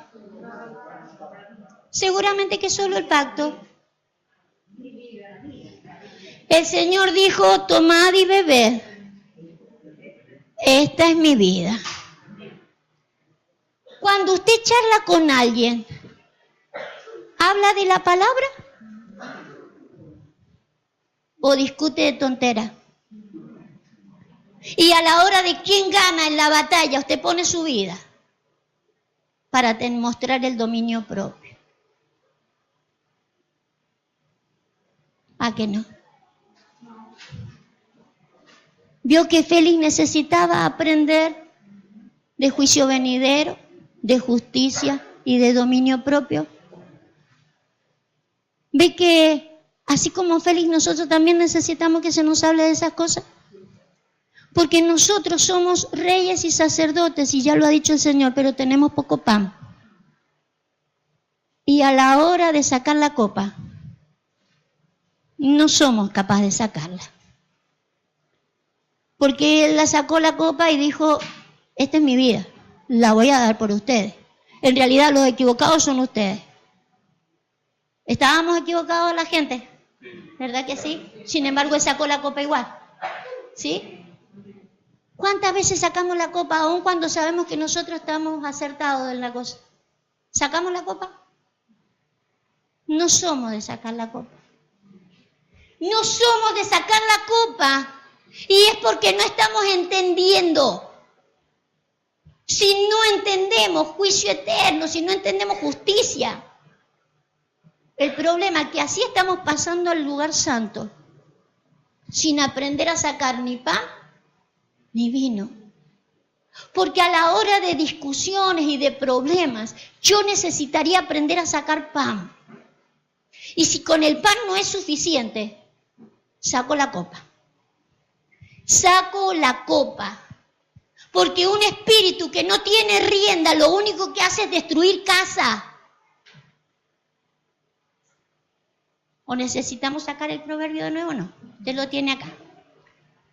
Seguramente que solo el pacto. El Señor dijo, tomad y bebed. Esta es mi vida. Cuando usted charla con alguien, ¿habla de la palabra? ¿O discute de tonteras? Y a la hora de quién gana en la batalla, usted pone su vida para demostrar el dominio propio. ¿A que no? Vio que Félix necesitaba aprender de juicio venidero, de justicia y de dominio propio. Ve que así como Félix, nosotros también necesitamos que se nos hable de esas cosas. Porque nosotros somos reyes y sacerdotes, y ya lo ha dicho el Señor, pero tenemos poco pan. Y a la hora de sacar la copa, no somos capaces de sacarla. Porque Él la sacó la copa y dijo, esta es mi vida, la voy a dar por ustedes. En realidad los equivocados son ustedes. ¿Estábamos equivocados la gente? ¿Verdad que sí? Sin embargo, Él sacó la copa igual. ¿Sí? ¿Cuántas veces sacamos la copa aun cuando sabemos que nosotros estamos acertados en la cosa? ¿Sacamos la copa? No somos de sacar la copa. No somos de sacar la copa. Y es porque no estamos entendiendo. Si no entendemos juicio eterno, si no entendemos justicia. El problema es que así estamos pasando al lugar santo, sin aprender a sacar ni pan ni vino. Porque a la hora de discusiones y de problemas, yo necesitaría aprender a sacar pan. Y si con el pan no es suficiente, saco la copa. Saco la copa. Porque un espíritu que no tiene rienda, lo único que hace es destruir casa. ¿O necesitamos sacar el proverbio de nuevo? No, usted lo tiene acá.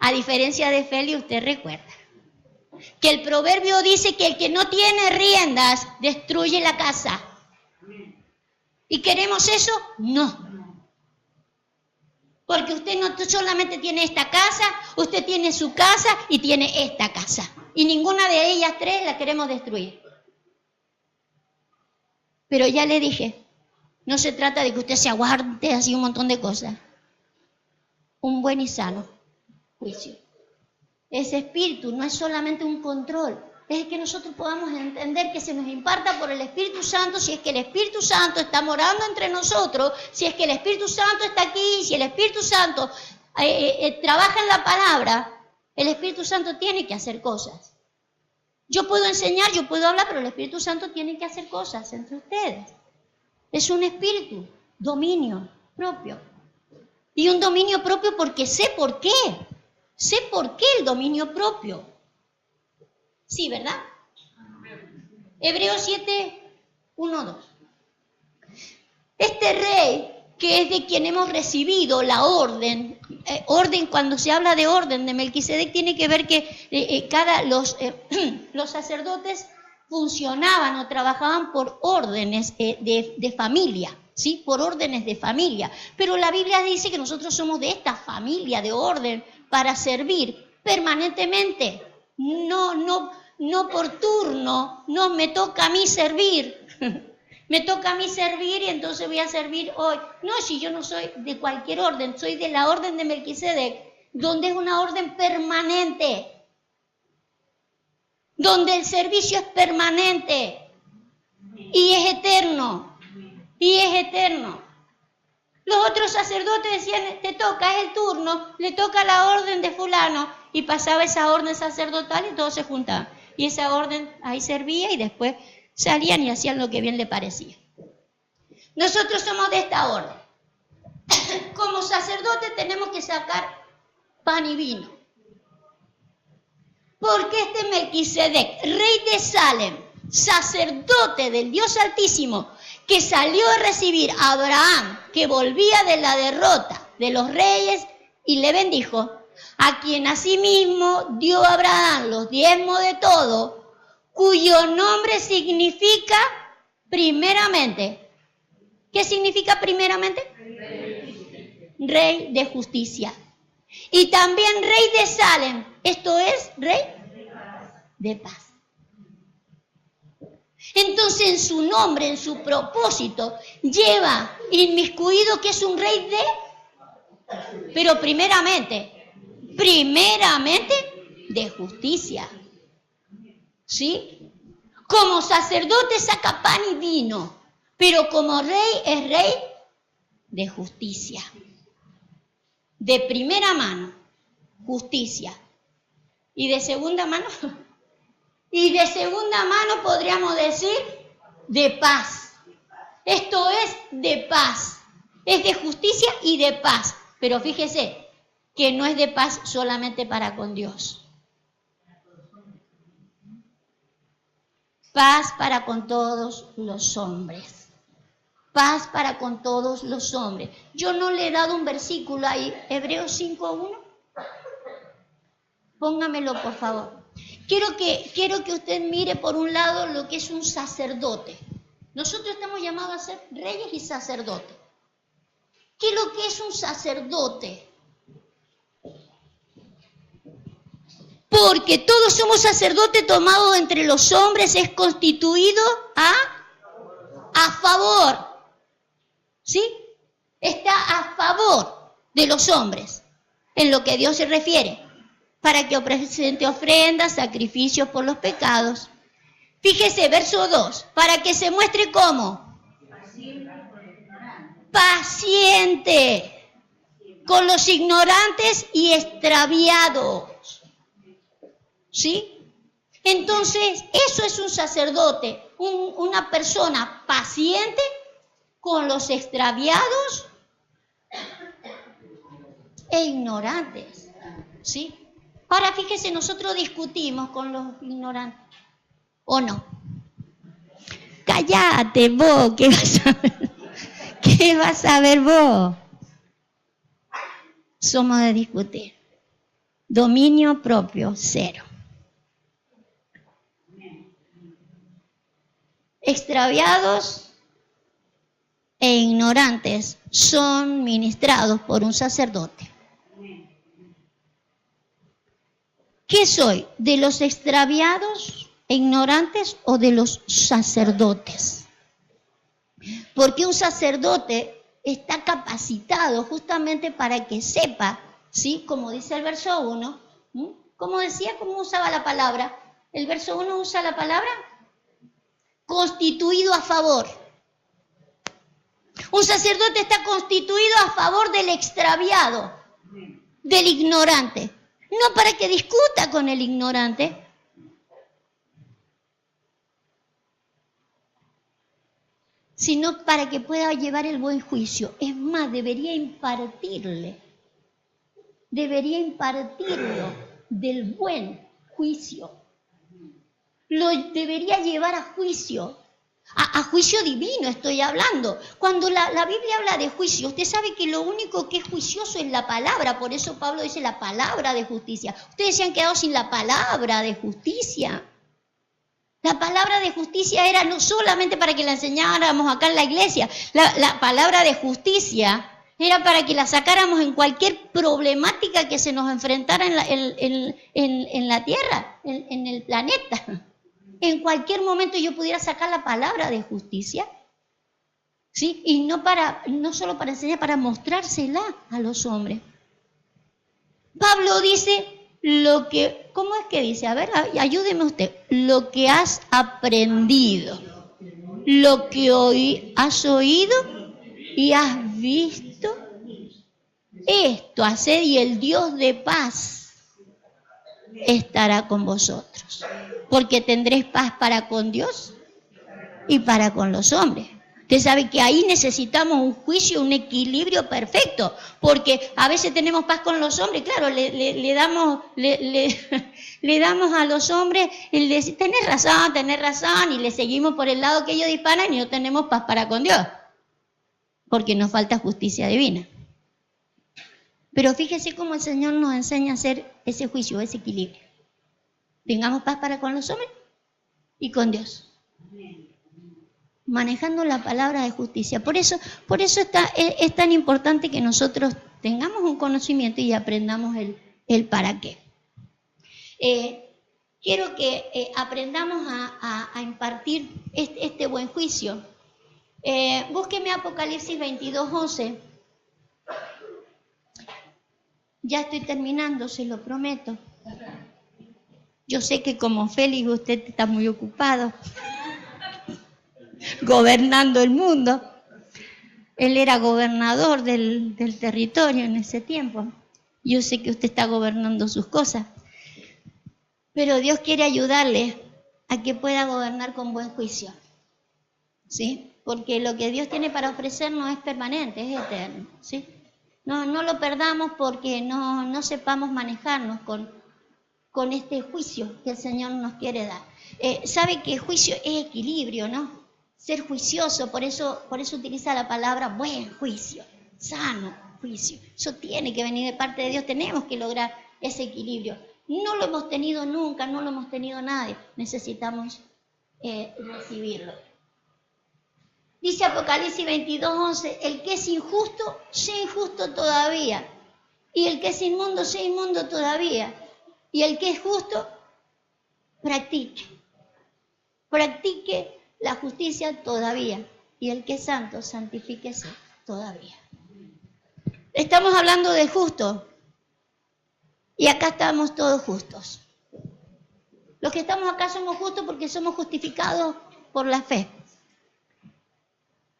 A diferencia de Félix, usted recuerda que el proverbio dice que el que no tiene riendas destruye la casa. ¿Y queremos eso? No. Porque usted no solamente tiene esta casa, usted tiene su casa y tiene esta casa. Y ninguna de ellas tres la queremos destruir. Pero ya le dije, no se trata de que usted se aguante así un montón de cosas. Un buen y sano juicio. Ese espíritu no es solamente un control, es que nosotros podamos entender que se nos imparta por el Espíritu Santo, si es que el Espíritu Santo está morando entre nosotros, si es que el Espíritu Santo está aquí, si el Espíritu Santo trabaja en la palabra, el Espíritu Santo tiene que hacer cosas. Yo puedo enseñar, yo puedo hablar, pero el Espíritu Santo tiene que hacer cosas entre ustedes. Es un espíritu, dominio propio. Y un dominio propio porque sé por qué. Sé por qué el dominio propio. Sí, ¿verdad? Hebreos 7, 1, 2. Este rey, que es de quien hemos recibido la orden, cuando se habla de orden de Melquisedec, tiene que ver que los sacerdotes funcionaban o trabajaban por órdenes de familia, ¿sí? Por órdenes de familia. Pero la Biblia dice que nosotros somos de esta familia de orden para servir permanentemente. No por turno, no me toca a mí servir. Me toca a mí servir y entonces voy a servir hoy. No, si yo no soy de cualquier orden, soy de la orden de Melquisedec, donde es una orden permanente. Donde el servicio es permanente y es eterno. y es eterno. Los otros sacerdotes decían, te toca, es el turno, le toca la orden de fulano, y pasaba esa orden sacerdotal y todos se juntaban. Y esa orden ahí servía y después salían y hacían lo que bien le parecía. Nosotros somos de esta orden. Como sacerdotes tenemos que sacar pan y vino. Porque este Melquisedec, rey de Salem, sacerdote del Dios Altísimo, que salió a recibir a Abraham, que volvía de la derrota de los reyes, y le bendijo, a quien asimismo dio a Abraham los diezmos de todo, cuyo nombre significa primeramente. ¿Qué significa primeramente? Rey de justicia. Y también rey de Salem, esto es rey de paz. Entonces en su nombre, en su propósito, lleva inmiscuido que es un rey de, pero primeramente de justicia. ¿Sí? Como sacerdote saca pan y vino, pero como rey es rey de justicia. De primera mano, justicia. Y de segunda mano, podríamos decir, de paz. Esto es de paz. Es de justicia y de paz. Pero fíjese que no es de paz solamente para con Dios. Paz para con todos los hombres. Paz para con todos los hombres. Yo no le he dado un versículo ahí, Hebreos 5:1. Póngamelo, por favor. Quiero que usted mire por un lado lo que es un sacerdote. Nosotros estamos llamados a ser reyes y sacerdotes. ¿Qué es lo que es un sacerdote? Porque todos somos sacerdotes tomados entre los hombres, es constituido a favor. ¿Sí? Está a favor de los hombres, en lo que Dios se refiere, para que presente ofrendas, sacrificios por los pecados. Fíjese, verso 2, para que se muestre cómo. Paciente con los ignorantes y extraviados. ¿Sí? Entonces, eso es un sacerdote, una persona paciente con los extraviados e ignorantes. ¿Sí? Ahora, fíjese, nosotros discutimos con los ignorantes, ¿o no? Cállate vos, ¿qué vas a ver? ¿Qué vas a ver vos? Somos de discutir. Dominio propio, 0. Extraviados e ignorantes son ministrados por un sacerdote. ¿Qué soy? ¿De los extraviados e ignorantes o de los sacerdotes? Porque un sacerdote está capacitado justamente para que sepa, ¿sí? Como dice el verso 1, ¿cómo decía? ¿Cómo usaba la palabra? El verso 1 usa la palabra constituido a favor. Un sacerdote está constituido a favor del extraviado, del ignorante. No para que discuta con el ignorante, sino para que pueda llevar el buen juicio. Es más, debería impartirlo del buen juicio. Lo debería llevar a juicio, a juicio divino estoy hablando. Cuando la Biblia habla de juicio, usted sabe que lo único que es juicioso es la palabra, por eso Pablo dice la palabra de justicia. Ustedes se han quedado sin la palabra de justicia. La palabra de justicia era no solamente para que la enseñáramos acá en la iglesia, la palabra de justicia era para que la sacáramos en cualquier problemática que se nos enfrentara en la tierra, en el planeta. En cualquier momento yo pudiera sacar la palabra de justicia, ¿sí? Y no solo para enseñar, para mostrársela a los hombres. Pablo dice ¿cómo es que dice? A ver, ayúdeme usted. Lo que has aprendido. lo que has oído y has visto, esto haced y el Dios de paz estará con vosotros. Porque tendréis paz para con Dios y para con los hombres. Usted sabe que ahí necesitamos un juicio, un equilibrio perfecto, porque a veces tenemos paz con los hombres, claro, le damos a los hombres el decir, tenés razón, y le seguimos por el lado que ellos disparan y no tenemos paz para con Dios, porque nos falta justicia divina. Pero fíjese cómo el Señor nos enseña a hacer ese juicio, ese equilibrio. Tengamos paz para con los hombres y con Dios. Manejando la palabra de justicia. Por eso es tan importante que nosotros tengamos un conocimiento y aprendamos el para qué. Quiero que aprendamos a impartir este buen juicio. Búsqueme Apocalipsis 22:11. Ya estoy terminando, se lo prometo. Yo sé que como Félix usted está muy ocupado gobernando el mundo. Él era gobernador del territorio en ese tiempo. Yo sé que usted está gobernando sus cosas. Pero Dios quiere ayudarle a que pueda gobernar con buen juicio. ¿Sí? Porque lo que Dios tiene para ofrecernos es permanente, es eterno. ¿Sí? No lo perdamos porque no sepamos manejarnos con este juicio que el Señor nos quiere dar. Sabe que juicio es equilibrio, ¿no? Ser juicioso, por eso utiliza la palabra buen juicio, sano juicio. Eso tiene que venir de parte de Dios, tenemos que lograr ese equilibrio. No lo hemos tenido nunca, no lo hemos tenido nadie, necesitamos recibirlo. Dice Apocalipsis 22:11, el que es injusto, sea injusto todavía, y el que es inmundo, sea inmundo todavía, y el que es justo, practique la justicia todavía, y el que es santo, santifíquese todavía. Estamos hablando de justo, y acá estamos todos justos. Los que estamos acá somos justos porque somos justificados por la fe,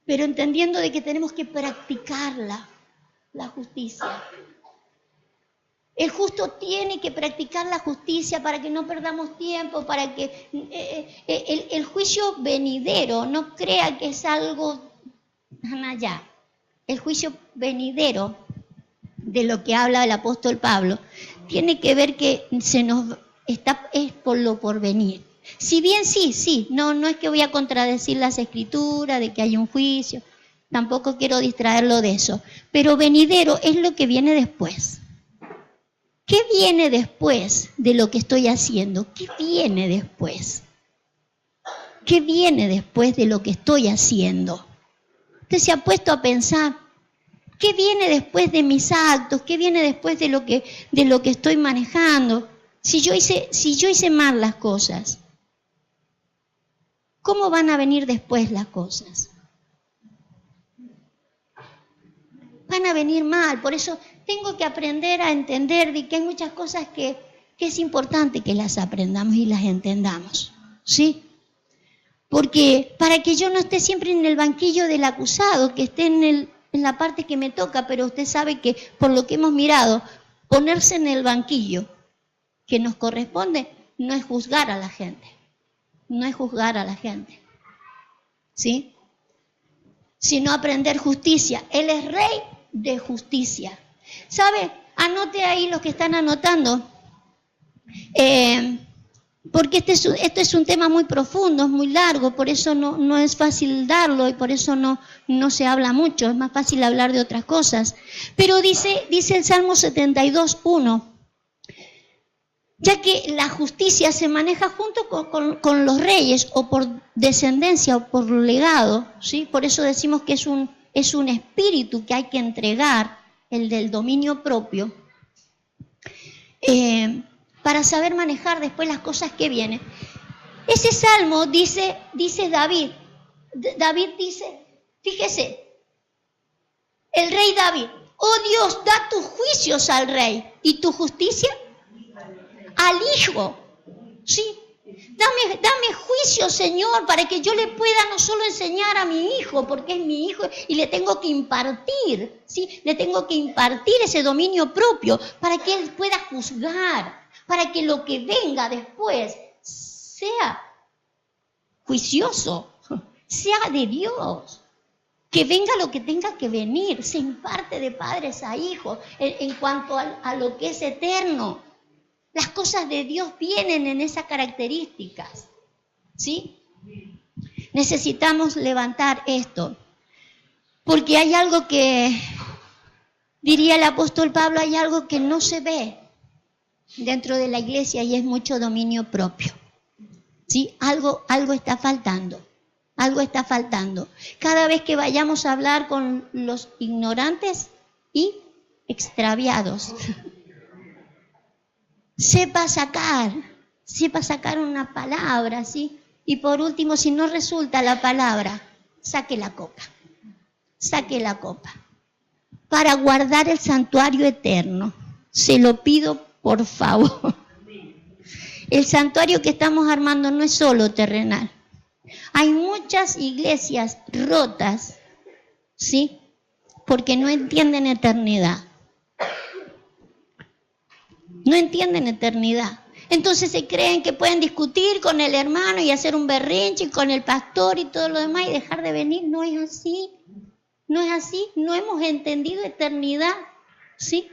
pero entendiendo de que tenemos que practicar la justicia. El justo tiene que practicar la justicia para que no perdamos tiempo, para que el juicio venidero no crea que es algo allá. El juicio venidero de lo que habla el apóstol Pablo tiene que ver que es por lo porvenir. Si bien sí, no es que voy a contradecir las escrituras de que hay un juicio, tampoco quiero distraerlo de eso, pero venidero es lo que viene después. ¿Qué viene después de lo que estoy haciendo? ¿Qué viene después? ¿Qué viene después de lo que estoy haciendo? Usted se ha puesto a pensar, ¿qué viene después de mis actos? ¿Qué viene después de lo que estoy manejando? Si yo hice mal las cosas, ¿cómo van a venir después las cosas? Van a venir mal, por eso tengo que aprender a entender de que hay muchas cosas que es importante que las aprendamos y las entendamos, ¿sí? Porque para que yo no esté siempre en el banquillo del acusado, que esté en la parte que me toca, pero usted sabe que por lo que hemos mirado, ponerse en el banquillo que nos corresponde no es juzgar a la gente, ¿sí? Sino aprender justicia. Él es rey de justicia. ¿Sabe? Anote ahí los que están anotando, porque este es un tema muy profundo, es muy largo, por eso no es fácil darlo y por eso no se habla mucho, es más fácil hablar de otras cosas. Pero dice el Salmo 72:1, ya que la justicia se maneja junto con los reyes o por descendencia o por legado, ¿sí? Por eso decimos que es un espíritu que hay que entregar, el del dominio propio, para saber manejar después las cosas que vienen. Ese salmo dice David dice, fíjese, el rey David, oh Dios, da tus juicios al rey y tu justicia al hijo, ¿sí? Dame juicio, Señor, para que yo le pueda no solo enseñar a mi hijo, porque es mi hijo, y le tengo que impartir, ¿sí? Le tengo que impartir ese dominio propio para que él pueda juzgar, para que lo que venga después sea juicioso, sea de Dios. Que venga lo que tenga que venir, se imparte de padres a hijos en cuanto a lo que es eterno. Las cosas de Dios vienen en esas características, ¿sí? Necesitamos levantar esto, porque hay algo que, diría el apóstol Pablo, hay algo que no se ve dentro de la iglesia y es mucho dominio propio, ¿sí? Algo está faltando. Algo está faltando. Cada vez que vayamos a hablar con los ignorantes y extraviados, sepa sacar una palabra, ¿sí? Y por último, si no resulta la palabra, saque la copa. Saque la copa. Para guardar el santuario eterno. Se lo pido, por favor. El santuario que estamos armando no es solo terrenal. Hay muchas iglesias rotas, ¿sí? Porque no entienden eternidad. No entienden eternidad. Entonces se creen que pueden discutir con el hermano y hacer un berrinche y con el pastor y todo lo demás y dejar de venir. No es así. No es así. No hemos entendido eternidad, ¿sí?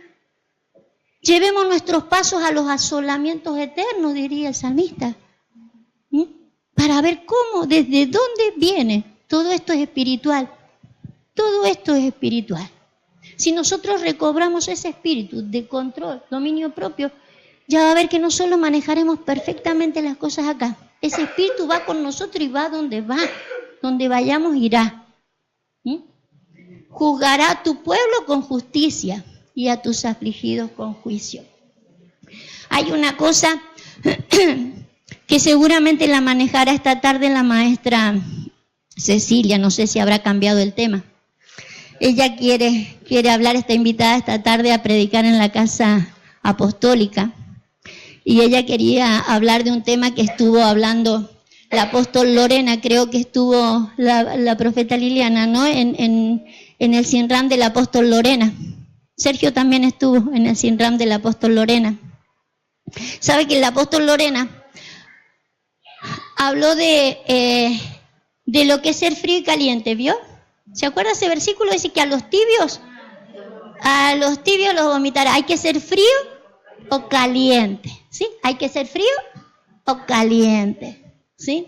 Llevemos nuestros pasos a los asolamientos eternos, diría el salmista. Para ver cómo, desde dónde viene. Todo esto es espiritual. Todo esto es espiritual. Si nosotros recobramos ese espíritu de control, dominio propio, ya va a ver que no solo manejaremos perfectamente las cosas acá. Ese espíritu va con nosotros y va donde va. Donde vayamos irá. Juzgará a tu pueblo con justicia y a tus afligidos con juicio. Hay una cosa que seguramente la manejará esta tarde la maestra Cecilia, no sé si habrá cambiado el tema. Ella quiere hablar, está invitada esta tarde a predicar en la casa apostólica. Y ella quería hablar de un tema que estuvo hablando la apóstol Lorena, creo que estuvo la profeta Liliana, ¿no? En el Sinram del apóstol Lorena. Sergio también estuvo en el Sinram del apóstol Lorena. ¿Sabe que el apóstol Lorena habló de lo que es ser frío y caliente, ¿vio? ¿Se acuerda ese versículo? Dice que a los tibios los vomitará. Hay que ser frío o caliente, ¿sí? Hay que ser frío o caliente, ¿sí?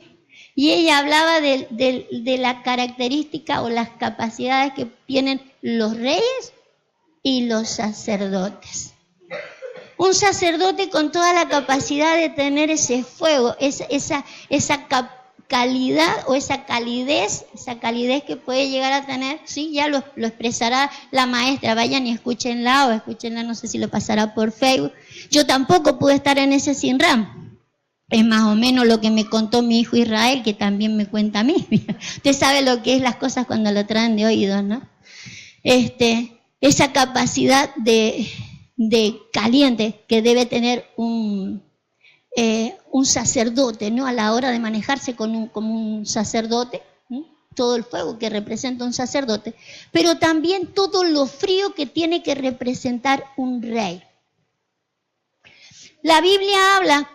Y ella hablaba de la característica o las capacidades que tienen los reyes y los sacerdotes. Un sacerdote con toda la capacidad de tener ese fuego, esa calidad o esa calidez que puede llegar a tener, sí, ya lo expresará la maestra. Vayan y escúchenla, no sé si lo pasará por Facebook. Yo tampoco pude estar en ese Sinram. Es más o menos lo que me contó mi hijo Israel, que también me cuenta a mí. Usted sabe lo que es las cosas cuando lo traen de oídos, ¿no? Esa capacidad de caliente que debe tener un sacerdote, ¿no? A la hora de manejarse como un sacerdote, ¿no? Todo el fuego que representa un sacerdote, pero también todo lo frío que tiene que representar un rey. La Biblia habla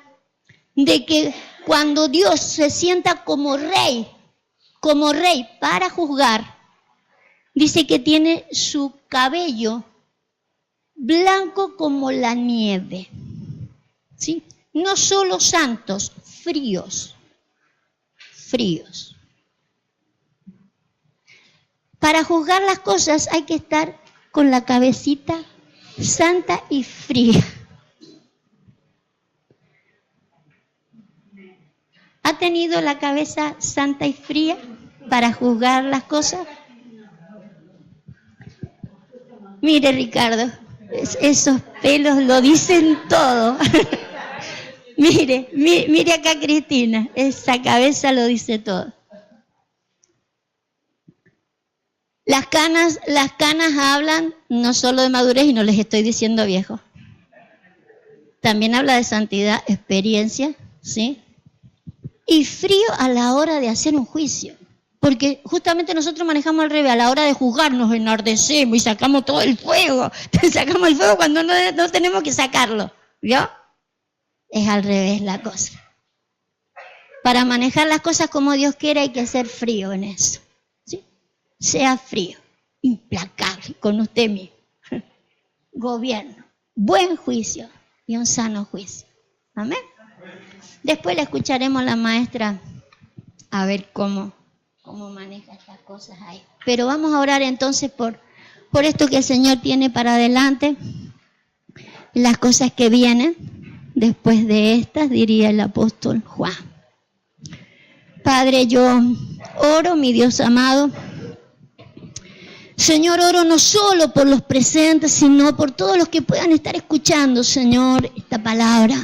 de que cuando Dios se sienta como rey para juzgar, dice que tiene su cabello blanco como la nieve, ¿sí? No solo santos, fríos. Para juzgar las cosas hay que estar con la cabecita santa y fría. ¿Ha tenido la cabeza santa y fría para juzgar las cosas? Mire, Ricardo, esos pelos lo dicen todo. Mire acá, Cristina, esa cabeza lo dice todo. Las canas hablan no solo de madurez, y no les estoy diciendo viejo. También habla de santidad, experiencia, ¿sí? y frío a la hora de hacer un juicio. Porque justamente nosotros manejamos al revés, a la hora de juzgar nos enardecemos y sacamos todo el fuego. Sacamos el fuego cuando no tenemos que sacarlo. ¿Vio? Es al revés la cosa. Para manejar las cosas como Dios quiere hay que ser frío en eso. ¿Sí? Sea frío, implacable con usted mismo. Gobierno, buen juicio y un sano juicio. Amén. Después la escucharemos a la maestra a ver cómo maneja estas cosas ahí. Pero vamos a orar entonces por esto que el Señor tiene para adelante, las cosas que vienen después de estas, diría el apóstol Juan. Padre, yo oro, mi Dios amado. Señor, oro no solo por los presentes, sino por todos los que puedan estar escuchando, Señor, esta palabra.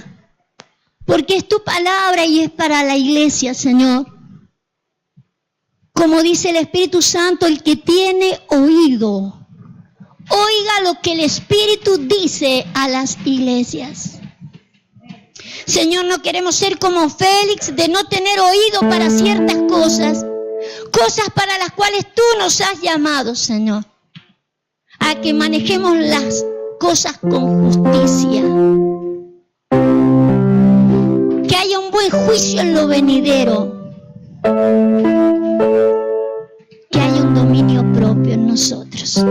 Porque es tu palabra y es para la iglesia, Señor. Como dice el Espíritu Santo, el que tiene oído, oiga lo que el Espíritu dice a las iglesias. Señor, no queremos ser como Félix, de no tener oído para ciertas cosas para las cuales tú nos has llamado, Señor, a que manejemos las cosas con justicia. Que haya un buen juicio en lo venidero. Que haya un dominio propio en nosotros.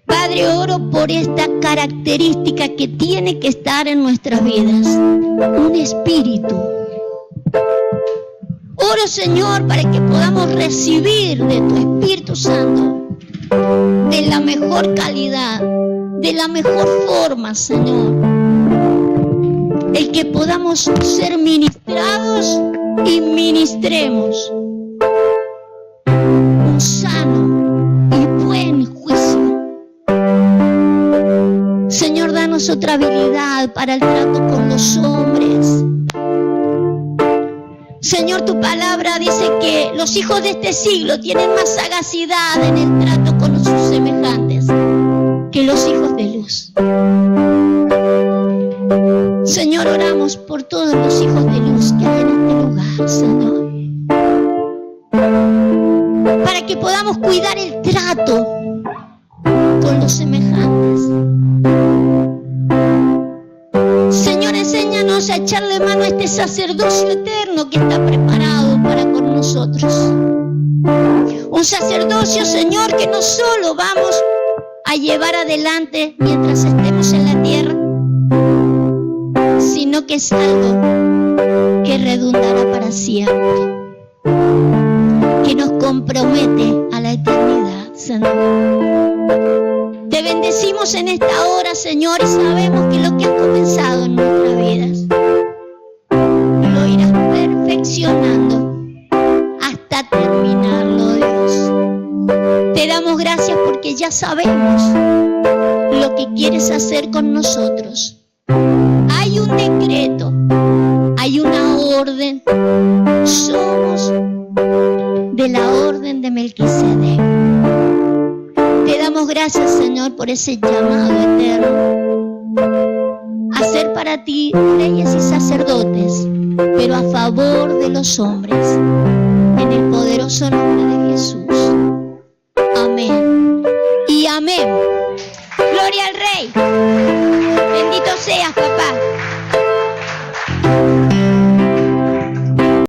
Padre, oro por esta característica que tiene que estar en nuestras vidas. Un espíritu. Oro, Señor, para que podamos recibir de tu Espíritu Santo de la mejor calidad, de la mejor forma, Señor. El que podamos ser ministrados y ministremos un sano y buen juicio. Señor, danos otra habilidad para el trato con los hombres. Señor, tu palabra dice que los hijos de este siglo tienen más sagacidad en el trato con sus semejantes que los hijos de luz. Señor, oramos por todos los hijos de luz que hay en este lugar, Señor. Para que podamos cuidar el trato con los semejantes. Señor, enséñanos a echarle mano a este sacerdocio eterno que está preparado para con nosotros. Un sacerdocio, Señor, que no solo vamos a llevar adelante mientras estemos en la tierra, sino que es algo que redundará para siempre, que nos compromete a la eternidad, Señor. Te bendecimos en esta hora, Señor, y sabemos que lo que has comenzado en nuestras vidas lo irás perfeccionando hasta terminarlo, Dios. Te damos gracias porque ya sabemos lo que quieres hacer con nosotros. Hay un decreto, hay una orden. Somos de la orden de Melquisedec. Te damos gracias, Señor, por ese llamado eterno a ser para ti reyes y sacerdotes, pero a favor de los hombres, en el poderoso nombre de Jesús. Amén y amén. Gloria al Rey. Bendito seas, papá.